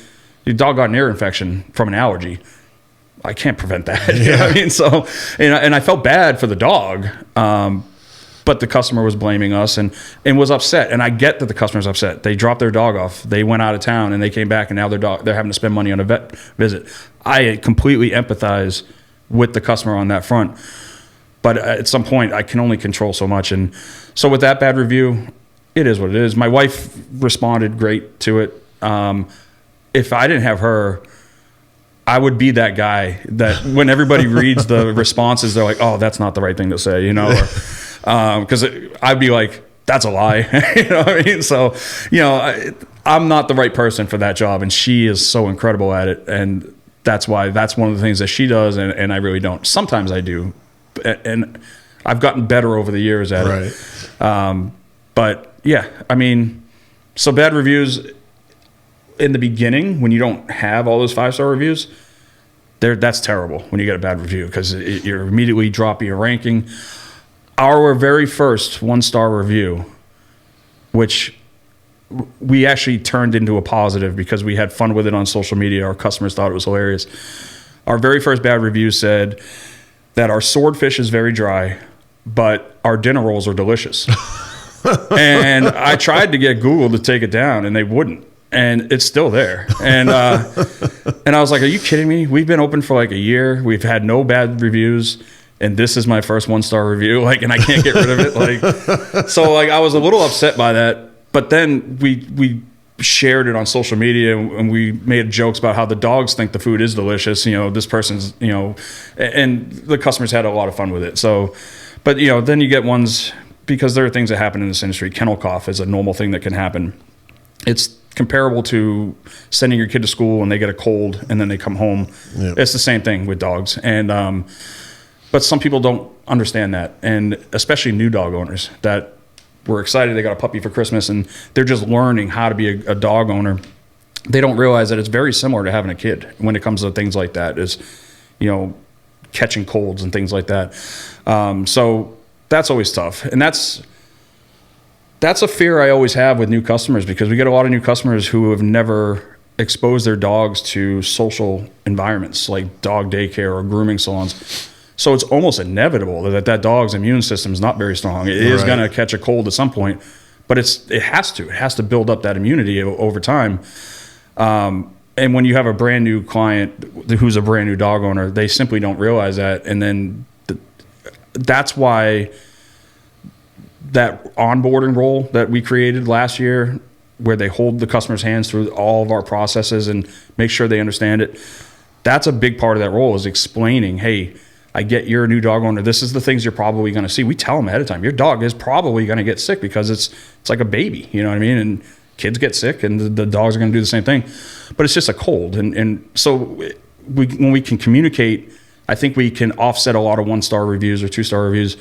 dog got an ear infection from an allergy. I can't prevent that. Yeah. You know what I mean? So, and I felt bad for the dog, but the customer was blaming us and was upset. And I get that the customer's upset. They dropped their dog off. They went out of town and they came back and now they're having to spend money on a vet visit. I completely empathize with the customer on that front. But at some point, I can only control so much. And so with that bad review, it is what it is. My wife responded great to it. If I didn't have her, I would be that guy that when everybody reads the responses, they're like, oh, that's not the right thing to say, because I'd be like, that's a lie. You know what I mean? So, I'm not the right person for that job. And she is so incredible at it. And that's why that's one of the things that she does. And I really don't. Sometimes I do. And I've gotten better over the years at it. But yeah, I mean, so bad reviews in the beginning, when you don't have all those 5-star reviews, that's terrible when you get a bad review because you're immediately dropping your ranking. Our very first 1-star review, which we actually turned into a positive because we had fun with it on social media. Our customers thought it was hilarious. Our very first bad review said that our swordfish is very dry, but our dinner rolls are delicious. And I tried to get Google to take it down, and they wouldn't. And it's still there. And and I was like, are you kidding me? We've been open for like a year. We've had no bad reviews. And this is my first 1-star review. And I can't get rid of it. So I was a little upset by that. But then we shared it on social media and we made jokes about how the dogs think the food is delicious. This person's, and the customers had a lot of fun with it. So, but then you get ones, because there are things that happen in this industry. Kennel cough is a normal thing that can happen. It's comparable to sending your kid to school and they get a cold and then they come home. Yep. It's the same thing with dogs. And, but some people don't understand that. And especially new dog owners that were excited. They got a puppy for Christmas and they're just learning how to be a dog owner. They don't realize that it's very similar to having a kid when it comes to things like that is, catching colds and things like that. So that's always tough. And that's a fear I always have with new customers because we get a lot of new customers who have never exposed their dogs to social environments like dog daycare or grooming salons. So it's almost inevitable that dog's immune system is not very strong. It is going to catch a cold at some point, but it has to build up that immunity over time. And when you have a brand new client who's a brand new dog owner, they simply don't realize that. And then that's why that onboarding role that we created last year, where they hold the customer's hands through all of our processes and make sure they understand it, that's a big part of that role, is explaining, hey, I get you're a new dog owner. This is the things you're probably going to see. We tell them ahead of time, your dog is probably going to get sick because it's like a baby, you know what I mean? And kids get sick and the dogs are going to do the same thing, but it's just a cold. And so when we can communicate, I think we can offset a lot of 1-star reviews or 2-star reviews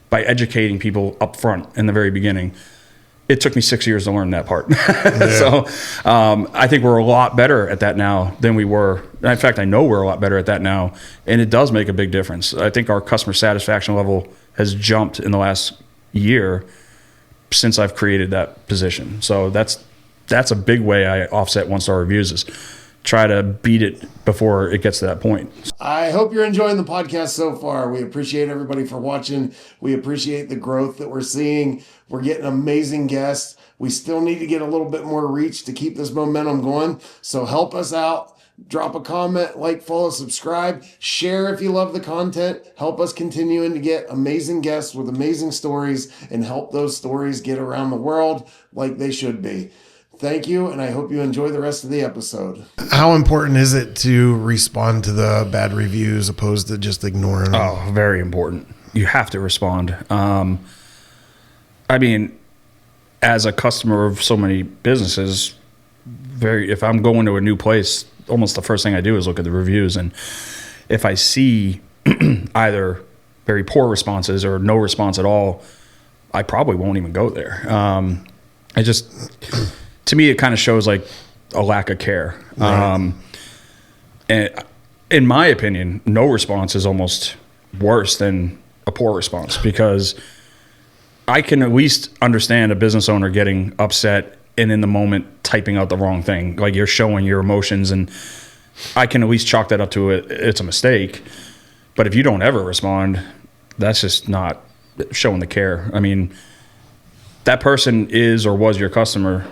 by educating people up front in the very beginning. It took me 6 years to learn that part. Yeah. So I think we're a lot better at that now than we were. In fact, I know we're a lot better at that now, and it does make a big difference. I think our customer satisfaction level has jumped in the last year since I've created that position. So that's a big way I offset 1-star reviews, is try to beat it before it gets to that point. I hope you're enjoying the podcast so far. We appreciate everybody for watching. We appreciate the growth that we're seeing. We're getting amazing guests. We still need to get a little bit more reach to keep this momentum going. So help us out. Drop a comment, like, follow, subscribe, share if you love the content. Help us continuing to get amazing guests with amazing stories and help those stories get around the world like they should be. Thank you, and I hope you enjoy the rest of the episode. How important is it to respond to the bad reviews opposed to just ignoring them? Oh, very important. You have to respond. I mean, as a customer of so many businesses, if I'm going to a new place, almost the first thing I do is look at the reviews. And if I see either very poor responses or no response at all, I probably won't even go there. To me, it kind of shows like a lack of care. Right. And in my opinion, no response is almost worse than a poor response, because I can at least understand a business owner getting upset and in the moment typing out the wrong thing. Like, you're showing your emotions, and I can at least chalk that up to it's a mistake. But if you don't ever respond, that's just not showing the care. I mean, that person is or was your customer.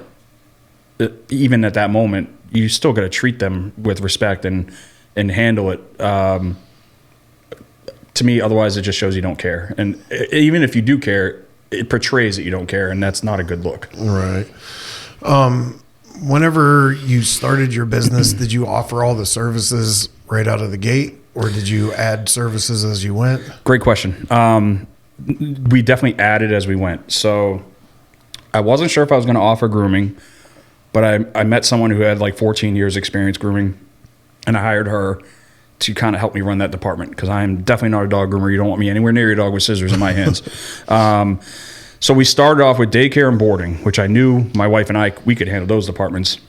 Even at that moment, you still got to treat them with respect and handle it. To me, otherwise it just shows you don't care. And even if you do care, it portrays that you don't care, and that's not a good look. Right. Whenever you started your business, did you offer all the services right out of the gate, or did you add services as you went? Great question. We definitely added as we went. So I wasn't sure if I was going to offer grooming, but I met someone who had like 14 years experience grooming, and I hired her to kind of help me run that department, because I'm definitely not a dog groomer. You don't want me anywhere near your dog with scissors in my hands. So we started off with daycare and boarding, which I knew my wife and we could handle those departments.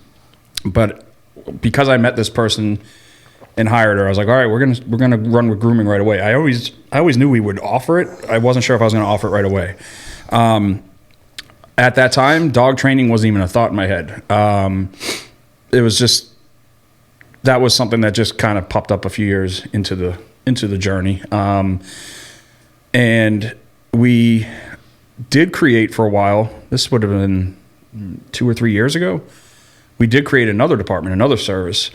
But because I met this person and hired her, I was like, all right, we're gonna run with grooming right away. I always knew we would offer it. I wasn't sure if I was going to offer it right away. At that time, dog training wasn't even a thought in my head. It was just, that was something that just kind of popped up a few years into the journey. And we did create for a while, this would have been 2 or 3 years ago, we did create another department, another service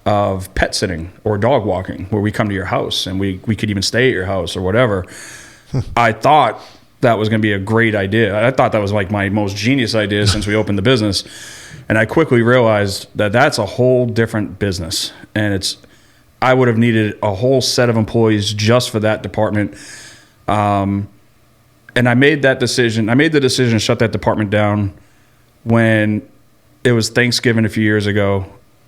of pet sitting or dog walking, where we come to your house and we could even stay at your house or whatever. I thought that was going to be a great idea. I thought that was like my most genius idea since we opened the business. And I quickly realized that that's a whole different business. And I would have needed a whole set of employees just for that department. And I made that decision. I made the decision to shut that department down when it was Thanksgiving a few years ago.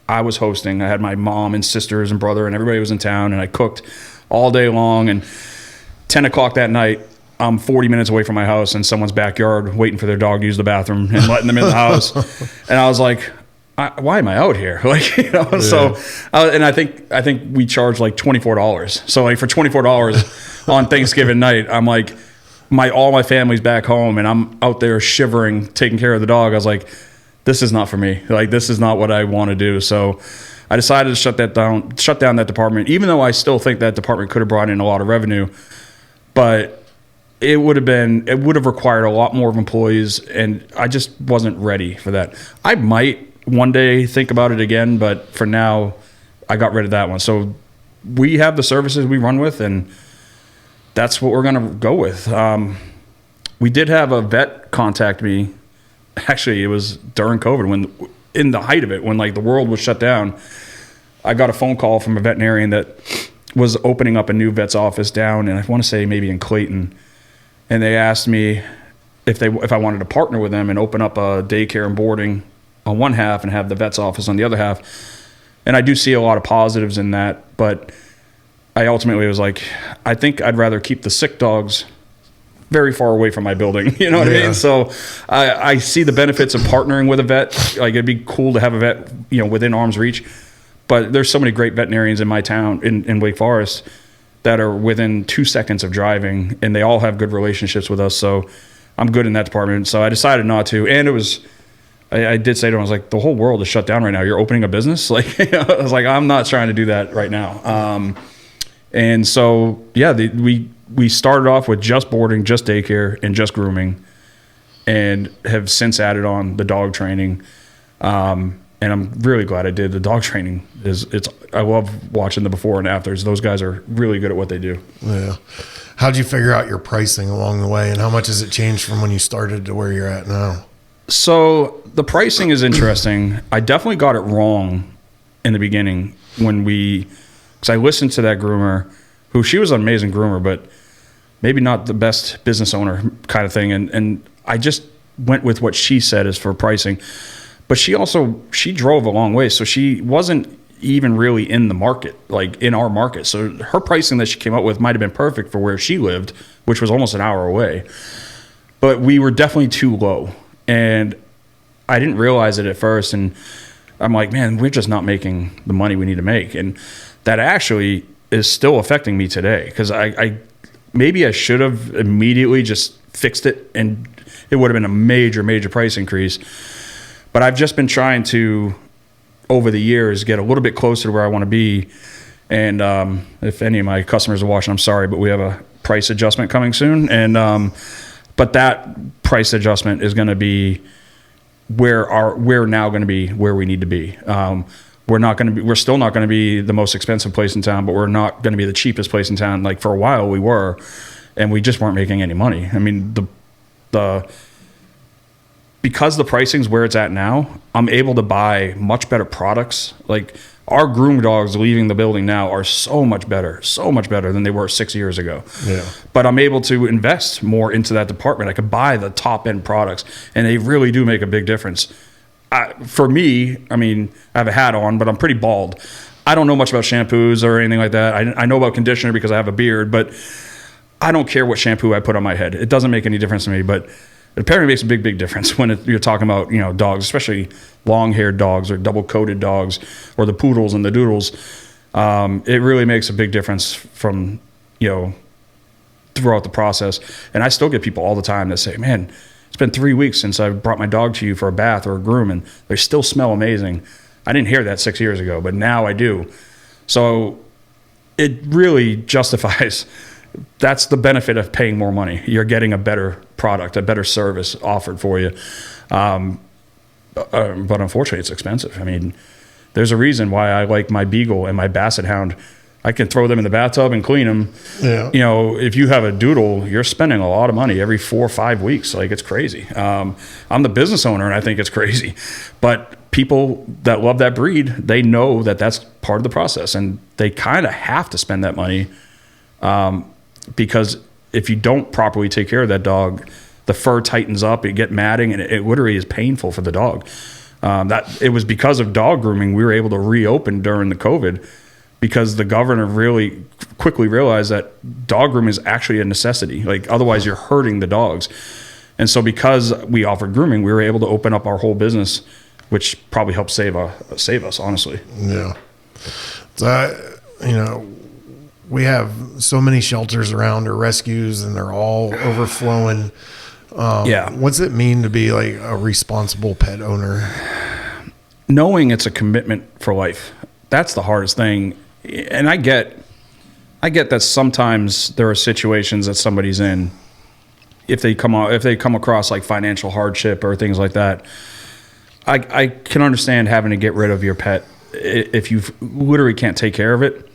I was hosting. I had my mom and sisters and brother, and everybody was in town, and I cooked all day long. And 10 o'clock that night, I'm 40 minutes away from my house in someone's backyard waiting for their dog to use the bathroom and letting them in the house. And I was like, why am I out here? Like, you know, yeah. So, and I think we charged like $24. So like for $24 on Thanksgiving night, I'm like, all my family's back home and I'm out there shivering, taking care of the dog. I was like, this is not for me. Like, this is not what I want to do. So I decided to shut down that department, even though I still think that department could have brought in a lot of revenue, but it would have required a lot more of employees, and I just wasn't ready for that. I might one day think about it again, but for now, I got rid of that one. So we have the services we run with, and that's what we're going to go with. We did have a vet contact me. Actually, it was during COVID, when in the height of it, when like the world was shut down. I got a phone call from a veterinarian that was opening up a new vet's office down, and I want to say maybe in Clayton. And they asked me if I wanted to partner with them and open up a daycare and boarding on one half and have the vet's office on the other half. And I do see a lot of positives in that, but I ultimately was like, I think I'd rather keep the sick dogs very far away from my building. You know what I mean? So I see the benefits of partnering with a vet. Like, it'd be cool to have a vet, within arm's reach. But there's so many great veterinarians in my town, in Wake Forest, that are within 2 seconds of driving, and they all have good relationships with us. So I'm good in that department. So I decided not to. And it was, I did say to him, I was like, the whole world is shut down right now. You're opening a business? Like, I was like, I'm not trying to do that right now. And so, yeah, we started off with just boarding, just daycare, and just grooming, and have since added on the dog training. And I'm really glad I did. The dog training I love watching the before and afters. Those guys are really good at what they do. Yeah. How'd you figure out your pricing along the way, and how much has it changed from when you started to where you're at now? So the pricing is interesting. I definitely got it wrong in the beginning because I listened to that groomer, who she was an amazing groomer, but maybe not the best business owner kind of thing. And I just went with what she said as for pricing. But she drove a long way, so she wasn't even really in the market, like in our market. So her pricing that she came up with might have been perfect for where she lived, which was almost an hour away. But we were definitely too low, and I didn't realize it at first. And I'm like, man, we're just not making the money we need to make, and that actually is still affecting me today, because I maybe I should have immediately just fixed it, and it would have been a major price increase. But I've just been trying to, over the years, get a little bit closer to where I want to be. And if any of my customers are watching, I'm sorry, but we have a price adjustment coming soon. And but that price adjustment is going to be we're now going to be where we need to be. We're still not going to be the most expensive place in town, but we're not going to be the cheapest place in town. Like, for a while we were, and we just weren't making any money. I mean, because the pricing's where it's at now, I'm able to buy much better products. Like, our groom dogs leaving the building now are so much better than they were 6 years ago. Yeah. But I'm able to invest more into that department. I could buy the top end products, and they really do make a big difference. For me, I mean, I have a hat on, but I'm pretty bald. I don't know much about shampoos or anything like that. I know about conditioner because I have a beard, but I don't care what shampoo I put on my head. It doesn't make any difference to me, but it apparently makes a big difference when you're talking about, dogs, especially long-haired dogs or double-coated dogs, or the poodles and the doodles. It really makes a big difference from, throughout the process. And I still get people all the time that say, man, it's been 3 weeks since I brought my dog to you for a bath or a groom, and they still smell amazing. I didn't hear that 6 years ago, but now I do. So it really justifies. That's the benefit of paying more money. You're getting a better product, a better service offered for you. But unfortunately, it's expensive. I mean, there's a reason why I like my Beagle and my Basset Hound. I can throw them in the bathtub and clean them. Yeah. If you have a Doodle, you're spending a lot of money every 4 or 5 weeks. Like, it's crazy. I'm the business owner, and I think it's crazy. But people that love that breed, they know that that's part of the process, and they kind of have to spend that money. Because if you don't properly take care of that dog, the fur tightens up, you get matting, and it literally is painful for the dog. That it was because of dog grooming we were able to reopen during the COVID, because the governor really quickly realized that dog grooming is actually a necessity. Like, otherwise you're hurting the dogs. And so because we offered grooming, we were able to open up our whole business, which probably helped save us, honestly. Yeah. We have so many shelters around, or rescues, and they're all overflowing. What's it mean to be like a responsible pet owner? Knowing it's a commitment for life. That's the hardest thing. And I get that sometimes there are situations that somebody's in, if they come across like financial hardship or things like that. I can understand having to get rid of your pet if you literally can't take care of it.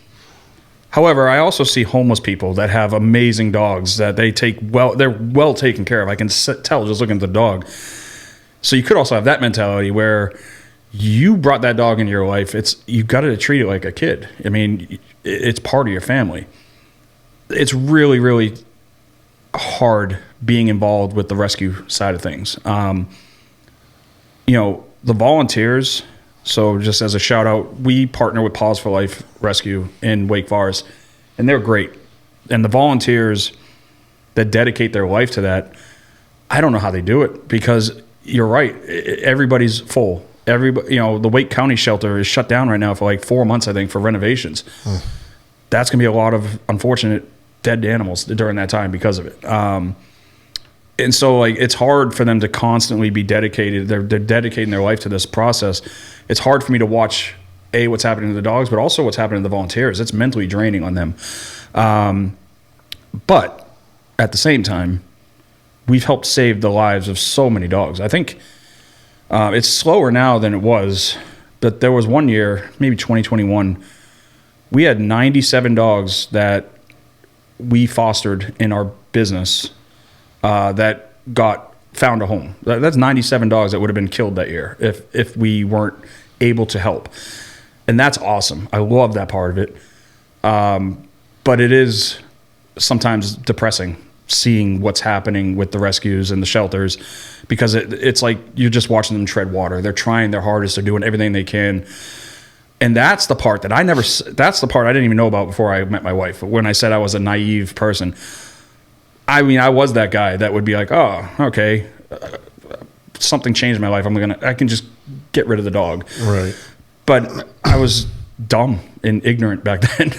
However, I also see homeless people that have amazing dogs that they're well taken care of. I can tell just looking at the dog. So you could also have that mentality where you brought that dog into your life. You got to treat it like a kid. I mean, it's part of your family. It's really, really hard being involved with the rescue side of things. The volunteers. So just as a shout out, we partner with Paws for Life Rescue in Wake Forest, and they're great. And the volunteers that dedicate their life to that, I don't know how they do it, because you're right. Everybody's full. The Wake County shelter is shut down right now for like 4 months, I think, for renovations. That's going to be a lot of unfortunate dead animals during that time because of it. And so like it's hard for them to constantly be dedicated. They're dedicating their life to this process. It's hard for me to watch what's happening to the dogs, but also what's happening to the volunteers. It's mentally draining on them. But at the same time, we've helped save the lives of so many dogs. I think it's slower now than it was, but there was one year, maybe 2021, we had 97 dogs that we fostered in our business that found a home. That's 97 dogs that would have been killed that year if we weren't able to help. And that's awesome. I love that part of it. But it is sometimes depressing seeing what's happening with the rescues and the shelters, because it's like you're just watching them tread water. They're trying their hardest. They're doing everything they can. And that's the part that's the part I didn't even know about before I met my wife. When I said I was a naive person, I mean, I was that guy that would be like, oh, okay, something changed my life. I can just get rid of the dog. Right. But I was dumb and ignorant back then,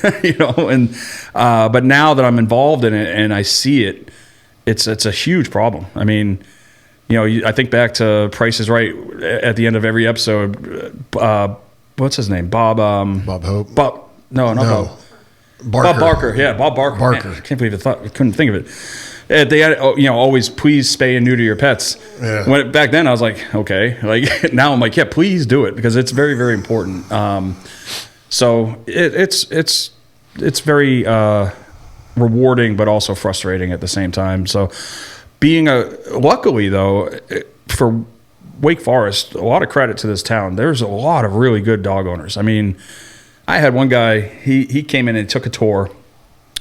but now that I'm involved in it and I see it, it's a huge problem. I mean, I think back to Price is Right at the end of every episode. What's his name? Bob Hope. Not Bob. Barker. Bob Barker. Yeah, Bob Barker. Barker. Man, I can't believe I couldn't think of it. They had, always please spay and neuter your pets. Yeah. Back then I was like, okay. Like now I'm like, yeah, please do it, because it's very, very important. So it's very rewarding, but also frustrating at the same time. So luckily though, for Wake Forest, a lot of credit to this town. There's a lot of really good dog owners. I mean, I had one guy, he came in and took a tour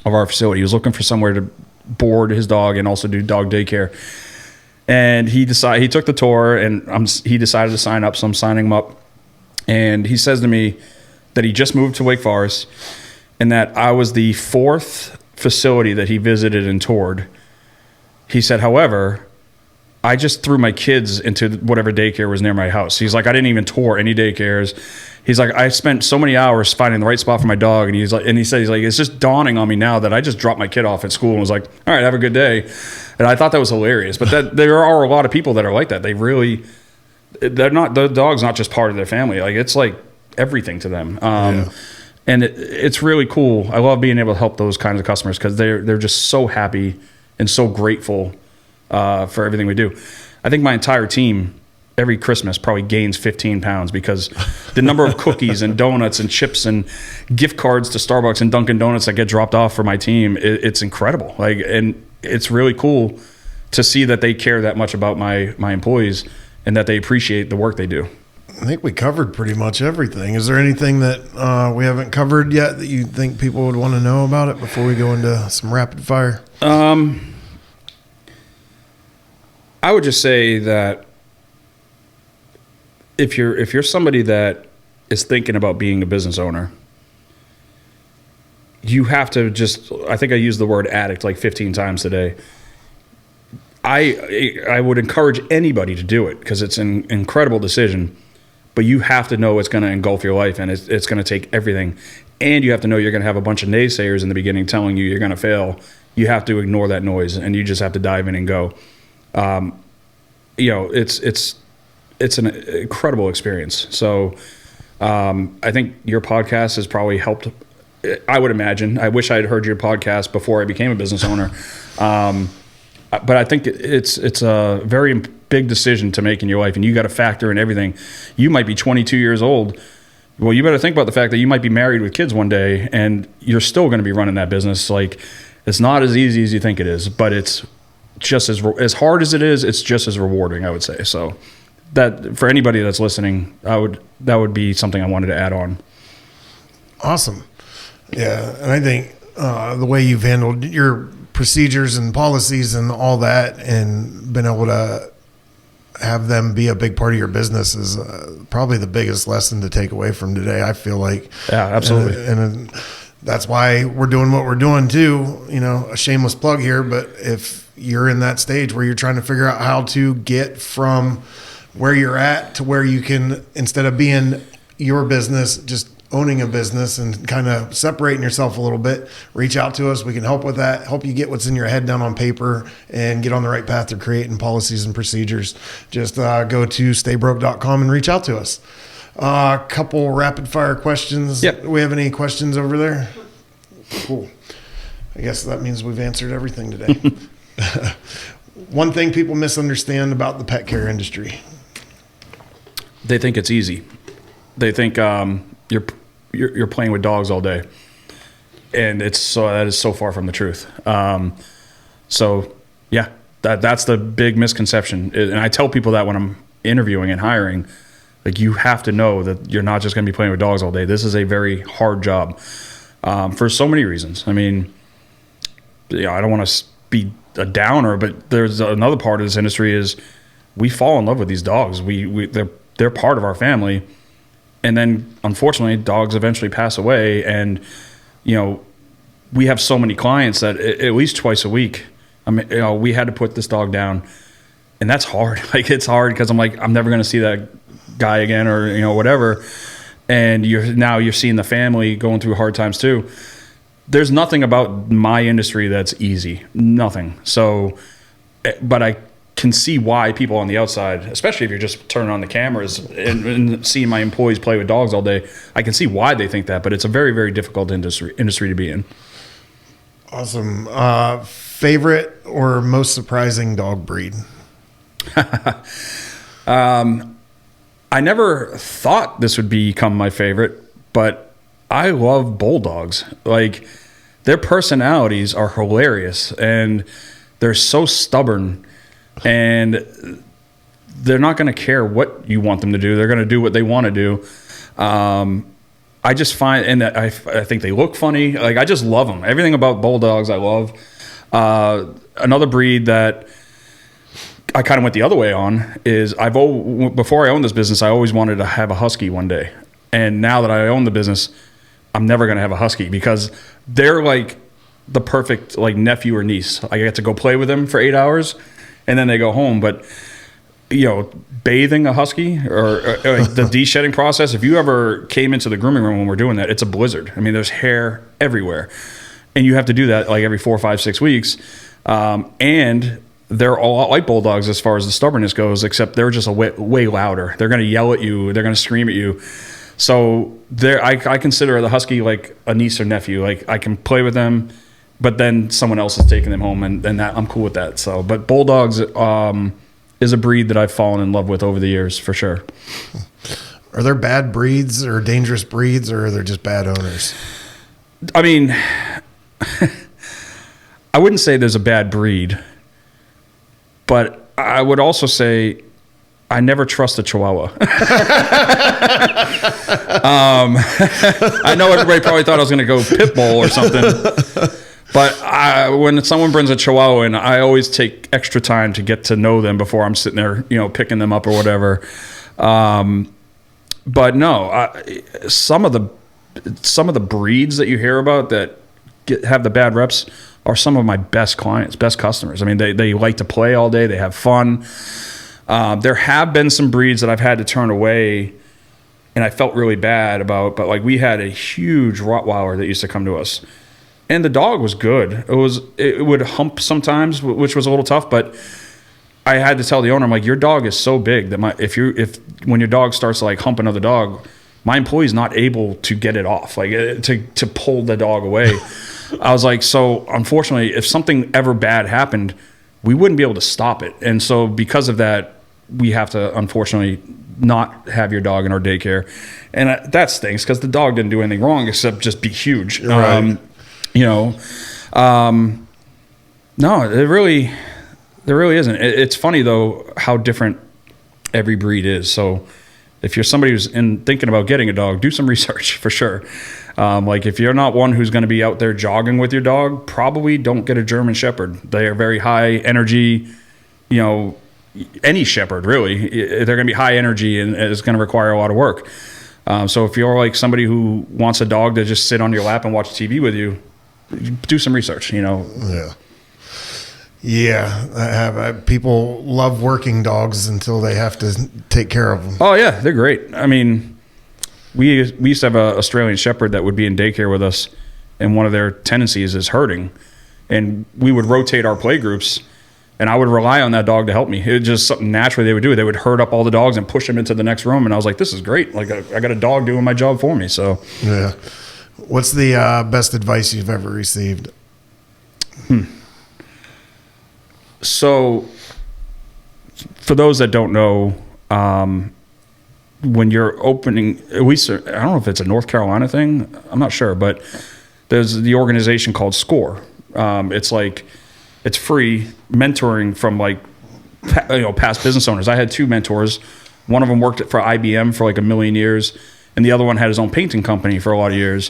of our facility. He was looking for somewhere to board his dog and also do dog daycare. And he took the tour, and he decided to sign up, so I'm signing him up. And he says to me that he just moved to Wake Forest and that I was the 4th facility that he visited and toured. He said, however, I just threw my kids into whatever daycare was near my house. He's like, I didn't even tour any daycares. He's like, I spent so many hours finding the right spot for my dog. And he said, it's just dawning on me now that I just dropped my kid off at school and was like, all right, have a good day. And I thought that was hilarious. But there are a lot of people that are like that. The dog's not just part of their family. Like, it's like everything to them. And it's really cool. I love being able to help those kinds of customers, because they're just so happy and so grateful for everything we do. I think my entire team every Christmas probably gains 15 pounds because the number of cookies and donuts and chips and gift cards to Starbucks and Dunkin' Donuts that get dropped off for my team, it's incredible. And it's really cool to see that they care that much about my employees and that they appreciate the work they do. I think we covered pretty much everything. Is there anything that we haven't covered yet that you think people would want to know about it before we go into some rapid fire? I would just say that if you're somebody that is thinking about being a business owner, you have to I think I used the word addict like 15 times today. I would encourage anybody to do it, because it's an incredible decision, but you have to know it's going to engulf your life, and it's going to take everything. And you have to know you're going to have a bunch of naysayers in the beginning telling you you're going to fail. You have to ignore that noise, and you just have to dive in and go. It's an incredible experience. So I think your podcast has probably helped. I would imagine. I wish I had heard your podcast before I became a business owner. But I think it's a very big decision to make in your life, and you got to factor in everything. You might be 22 years old. Well, you better think about the fact that you might be married with kids one day, and you're still going to be running that business. Like, it's not as easy as you think it is, but it's just as hard as it is. It's just as rewarding, I would say. So, that for anybody that's listening, that would be something I wanted to add on. Awesome. Yeah, and I think the way you've handled your procedures and policies and all that, and been able to have them be a big part of your business is probably the biggest lesson to take away from today, I feel like. Yeah, absolutely. And that's why we're doing what we're doing too. You know, a shameless plug here, but if you're in that stage where you're trying to figure out how to get from where you're at to where you can, instead of being your business, just owning a business and kind of separating yourself a little bit, reach out to us. We can help with that, help you get what's in your head down on paper and get on the right path to creating policies and procedures. Just go to staybroke.com and reach out to us. A couple rapid fire questions. Yep. Do we have any questions over there? Cool. I guess that means we've answered everything today. One thing people misunderstand about the pet care industry. They think it's easy. They think you're playing with dogs all day, and that is so far from the truth. So yeah, that's the big misconception. And I tell people that when I'm interviewing and hiring, like, you have to know that you're not just going to be playing with dogs all day. This is a very hard job for so many reasons. I mean, I don't want to be a downer, but there's another part of this industry is we fall in love with these dogs. They're part of our family. And then, unfortunately, dogs eventually pass away. And, we have so many clients that at least twice a week, we had to put this dog down. And that's hard. Like, it's hard because I'm like, I'm never going to see that guy again or, whatever. And you're seeing the family going through hard times too. There's nothing about my industry that's easy. Nothing. So, but I can see why people on the outside, especially if you're just turning on the cameras and seeing my employees play with dogs all day, I can see why they think that, but it's a very, very difficult industry to be in. Awesome. Favorite or most surprising dog breed? I never thought this would become my favorite, but I love bulldogs. Like, their personalities are hilarious, and they're so stubborn. And they're not going to care what you want them to do. They're going to do what they want to do. I just find, and I think they look funny. Like, I just love them. Everything about bulldogs I love. Another breed that I kind of went the other way on is before I owned this business, I always wanted to have a husky one day. And now that I own the business, I'm never going to have a husky because they're like the perfect like nephew or niece. I get to go play with them for 8 hours. And then they go home. But, bathing a husky or the de-shedding process, if you ever came into the grooming room when we're doing that, it's a blizzard. I mean, there's hair everywhere. And you have to do that like every 4, 5, 6 weeks. And they're a lot like bulldogs as far as the stubbornness goes, except they're just way louder. They're going to yell at you. They're going to scream at you. So I consider the husky like a niece or nephew. Like, I can play with them, but then someone else is taking them home, and that I'm cool with that. So, but bulldogs is a breed that I've fallen in love with over the years for sure. Are there bad breeds or dangerous breeds, or are there just bad owners? I mean, I wouldn't say there's a bad breed, but I would also say I never trust a Chihuahua. I know everybody probably thought I was going to go pit bull or something. But when someone brings a Chihuahua in, I always take extra time to get to know them before I'm sitting there, picking them up or whatever. But no, some of the breeds that you hear about that have the bad reps are some of my best clients, best customers. I mean, they like to play all day. They have fun. There have been some breeds that I've had to turn away, and I felt really bad about. But like, we had a huge Rottweiler that used to come to us. And the dog was good. It would hump sometimes, which was a little tough. But I had to tell the owner, I'm like, your dog is so big that when your dog starts to like hump another dog, my employee's not able to get it off, like to pull the dog away. I was like, so unfortunately, if something ever bad happened, we wouldn't be able to stop it. And so because of that, we have to unfortunately not have your dog in our daycare, and that stinks because the dog didn't do anything wrong except just be huge. Right. No, there really isn't. It's funny though how different every breed is. So if you're somebody who's thinking about getting a dog, do some research for sure. Like if you're not one who's going to be out there jogging with your dog, probably don't get a German Shepherd. They are very high energy, any Shepherd really. They're going to be high energy and it's going to require a lot of work. So if you're like somebody who wants a dog to just sit on your lap and watch TV with you, do some research, Yeah, people love working dogs until they have to take care of them. Oh yeah, they're great. I mean, we used to have an Australian Shepherd that would be in daycare with us, and one of their tendencies is herding, and we would rotate our play groups, and I would rely on that dog to help me. It was just something naturally they would do. They would herd up all the dogs and push them into the next room, and I was like, this is great. Like I got a dog doing my job for me. So yeah, what's the best advice you've ever received? So, for those that don't know, when you're opening, at least I don't know if it's a North Carolina thing. I'm not sure, but there's the organization called SCORE. It's free mentoring from past business owners. I had 2 mentors. One of them worked for IBM for like 1 million years, and the other one had his own painting company for a lot of years.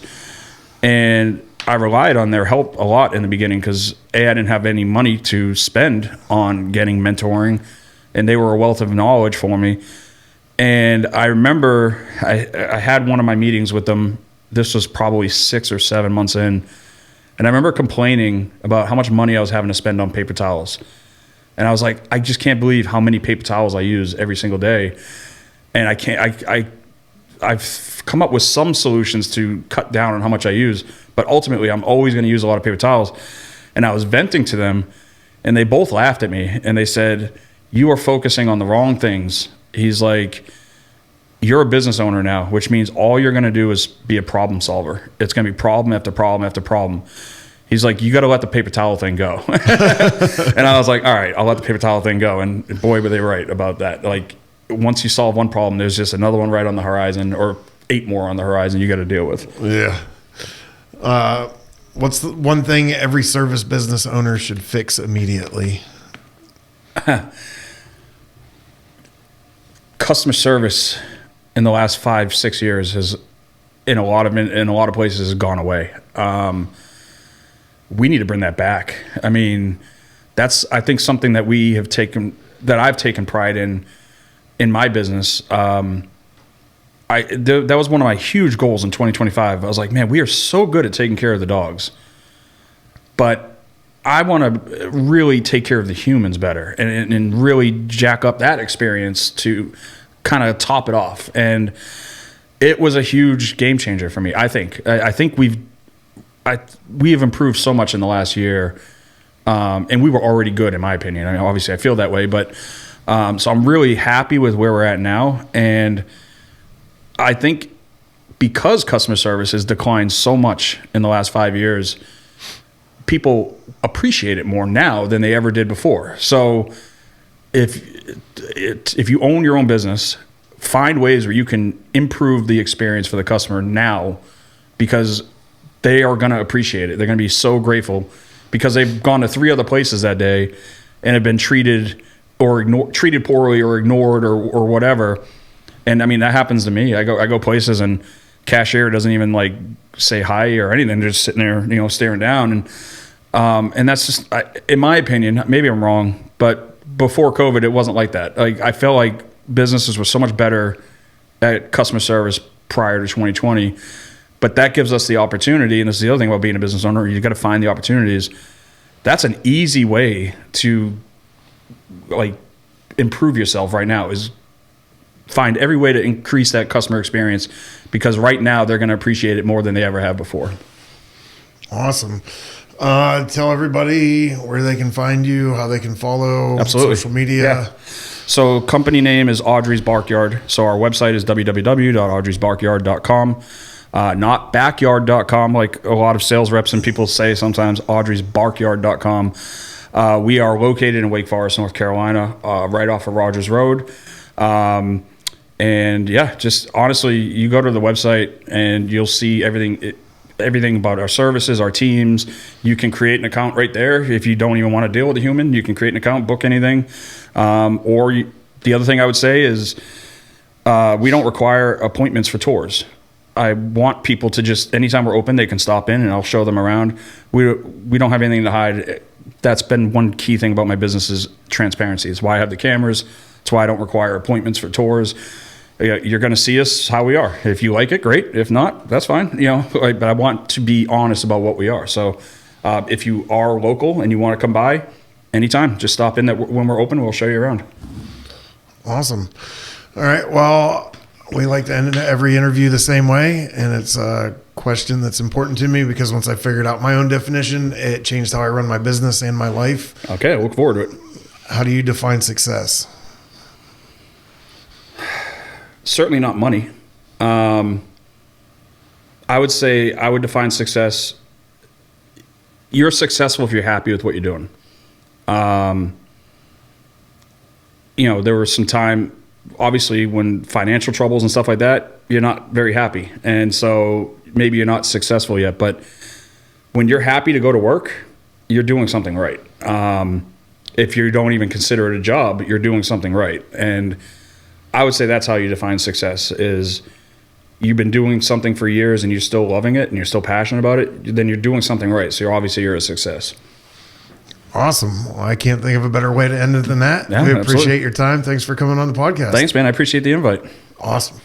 And I relied on their help a lot in the beginning because I didn't have any money to spend on getting mentoring, and they were a wealth of knowledge for me. And I remember I had one of my meetings with them. This was probably 6 or 7 months in, and I remember complaining about how much money I was having to spend on paper towels. And I was like, I just can't believe how many paper towels I use every single day, and I've come up with some solutions to cut down on how much I use, but ultimately I'm always going to use a lot of paper towels. And I was venting to them, and they both laughed at me, and they said, you are focusing on the wrong things. He's like, you're a business owner now, which means all you're going to do is be a problem solver. It's going to be problem after problem after problem. He's like, you got to let the paper towel thing go. And I was like, all right, I'll let the paper towel thing go. And boy, were they right about that. Like, once you solve one problem, there's just another one right on the horizon, or 8 more on the horizon you got to deal with. Yeah. What's the one thing every service business owner should fix immediately? Customer service in the last 5-6 years has, in a lot of places, has gone away. We need to bring that back. I mean, that's, I think, something that I've taken pride in my business. That was one of my huge goals in 2025. I was like, man, we are so good at taking care of the dogs, but I want to really take care of the humans better and really jack up that experience to kind of top it off. And it was a huge game changer for me. I think we have improved so much in the last year, and we were already good in my opinion. I mean, obviously I feel that way, but so I'm really happy with where we're at now. And I think because customer service has declined so much in the last 5 years, people appreciate it more now than they ever did before. So if you own your own business, find ways where you can improve the experience for the customer now, because they are going to appreciate it. They're going to be so grateful because they've gone to 3 other places that day and have been treated poorly or ignored or whatever. And I mean, that happens to me. I go places and cashier doesn't even like say hi or anything. They're just sitting there, staring down. And that's just, in my opinion, maybe I'm wrong, but before COVID, it wasn't like that. Like, I felt like businesses were so much better at customer service prior to 2020, but that gives us the opportunity. And this is the other thing about being a business owner. You got to find the opportunities. That's an easy way to like improve yourself right now, is find every way to increase that customer experience, because right now they're going to appreciate it more than they ever have before. Awesome. Tell everybody where they can find you, how they can follow. Absolutely. Social media. Yeah. So company name is Audrey's Barkyard. So our website is www.audreysbarkyard.com. Not backyard.com like a lot of sales reps and people say sometimes, audreysbarkyard.com. We are located in Wake Forest, North Carolina, right off of Rogers Road. And yeah, just honestly, you go to the website and you'll see everything about our services, our teams. You can create an account right there. If you don't even want to deal with a human, you can create an account, book anything. The other thing I would say is we don't require appointments for tours. I want people to just, anytime we're open, they can stop in and I'll show them around. We don't have anything to hide. That's been one key thing about my business is transparency. It's why I have the cameras. It's why I don't require appointments for tours. You're going to see us how we are. If you like it, great. If not, that's fine. But I want to be honest about what we are. So if you are local and you want to come by anytime, just stop in. That when we're open, we'll show you around. Awesome. All right. Well, we like to end every interview the same way, and it's a question that's important to me because once I figured out my own definition, it changed how I run my business and my life. Okay, I look forward to it. How do you define success? Certainly not money. I would say I would define success. You're successful if you're happy with what you're doing. There was some time, obviously, when financial troubles and stuff like that, you're not very happy. And so maybe you're not successful yet. But when you're happy to go to work, you're doing something right. If you don't even consider it a job, you're doing something right. And I would say that's how you define success is you've been doing something for years and you're still loving it and you're still passionate about it, then you're doing something right. So you're a success. Awesome. Well, I can't think of a better way to end it than that. Yeah, we appreciate absolutely. your time. Thanks for coming on the podcast. Thanks, man. I appreciate the invite. Awesome.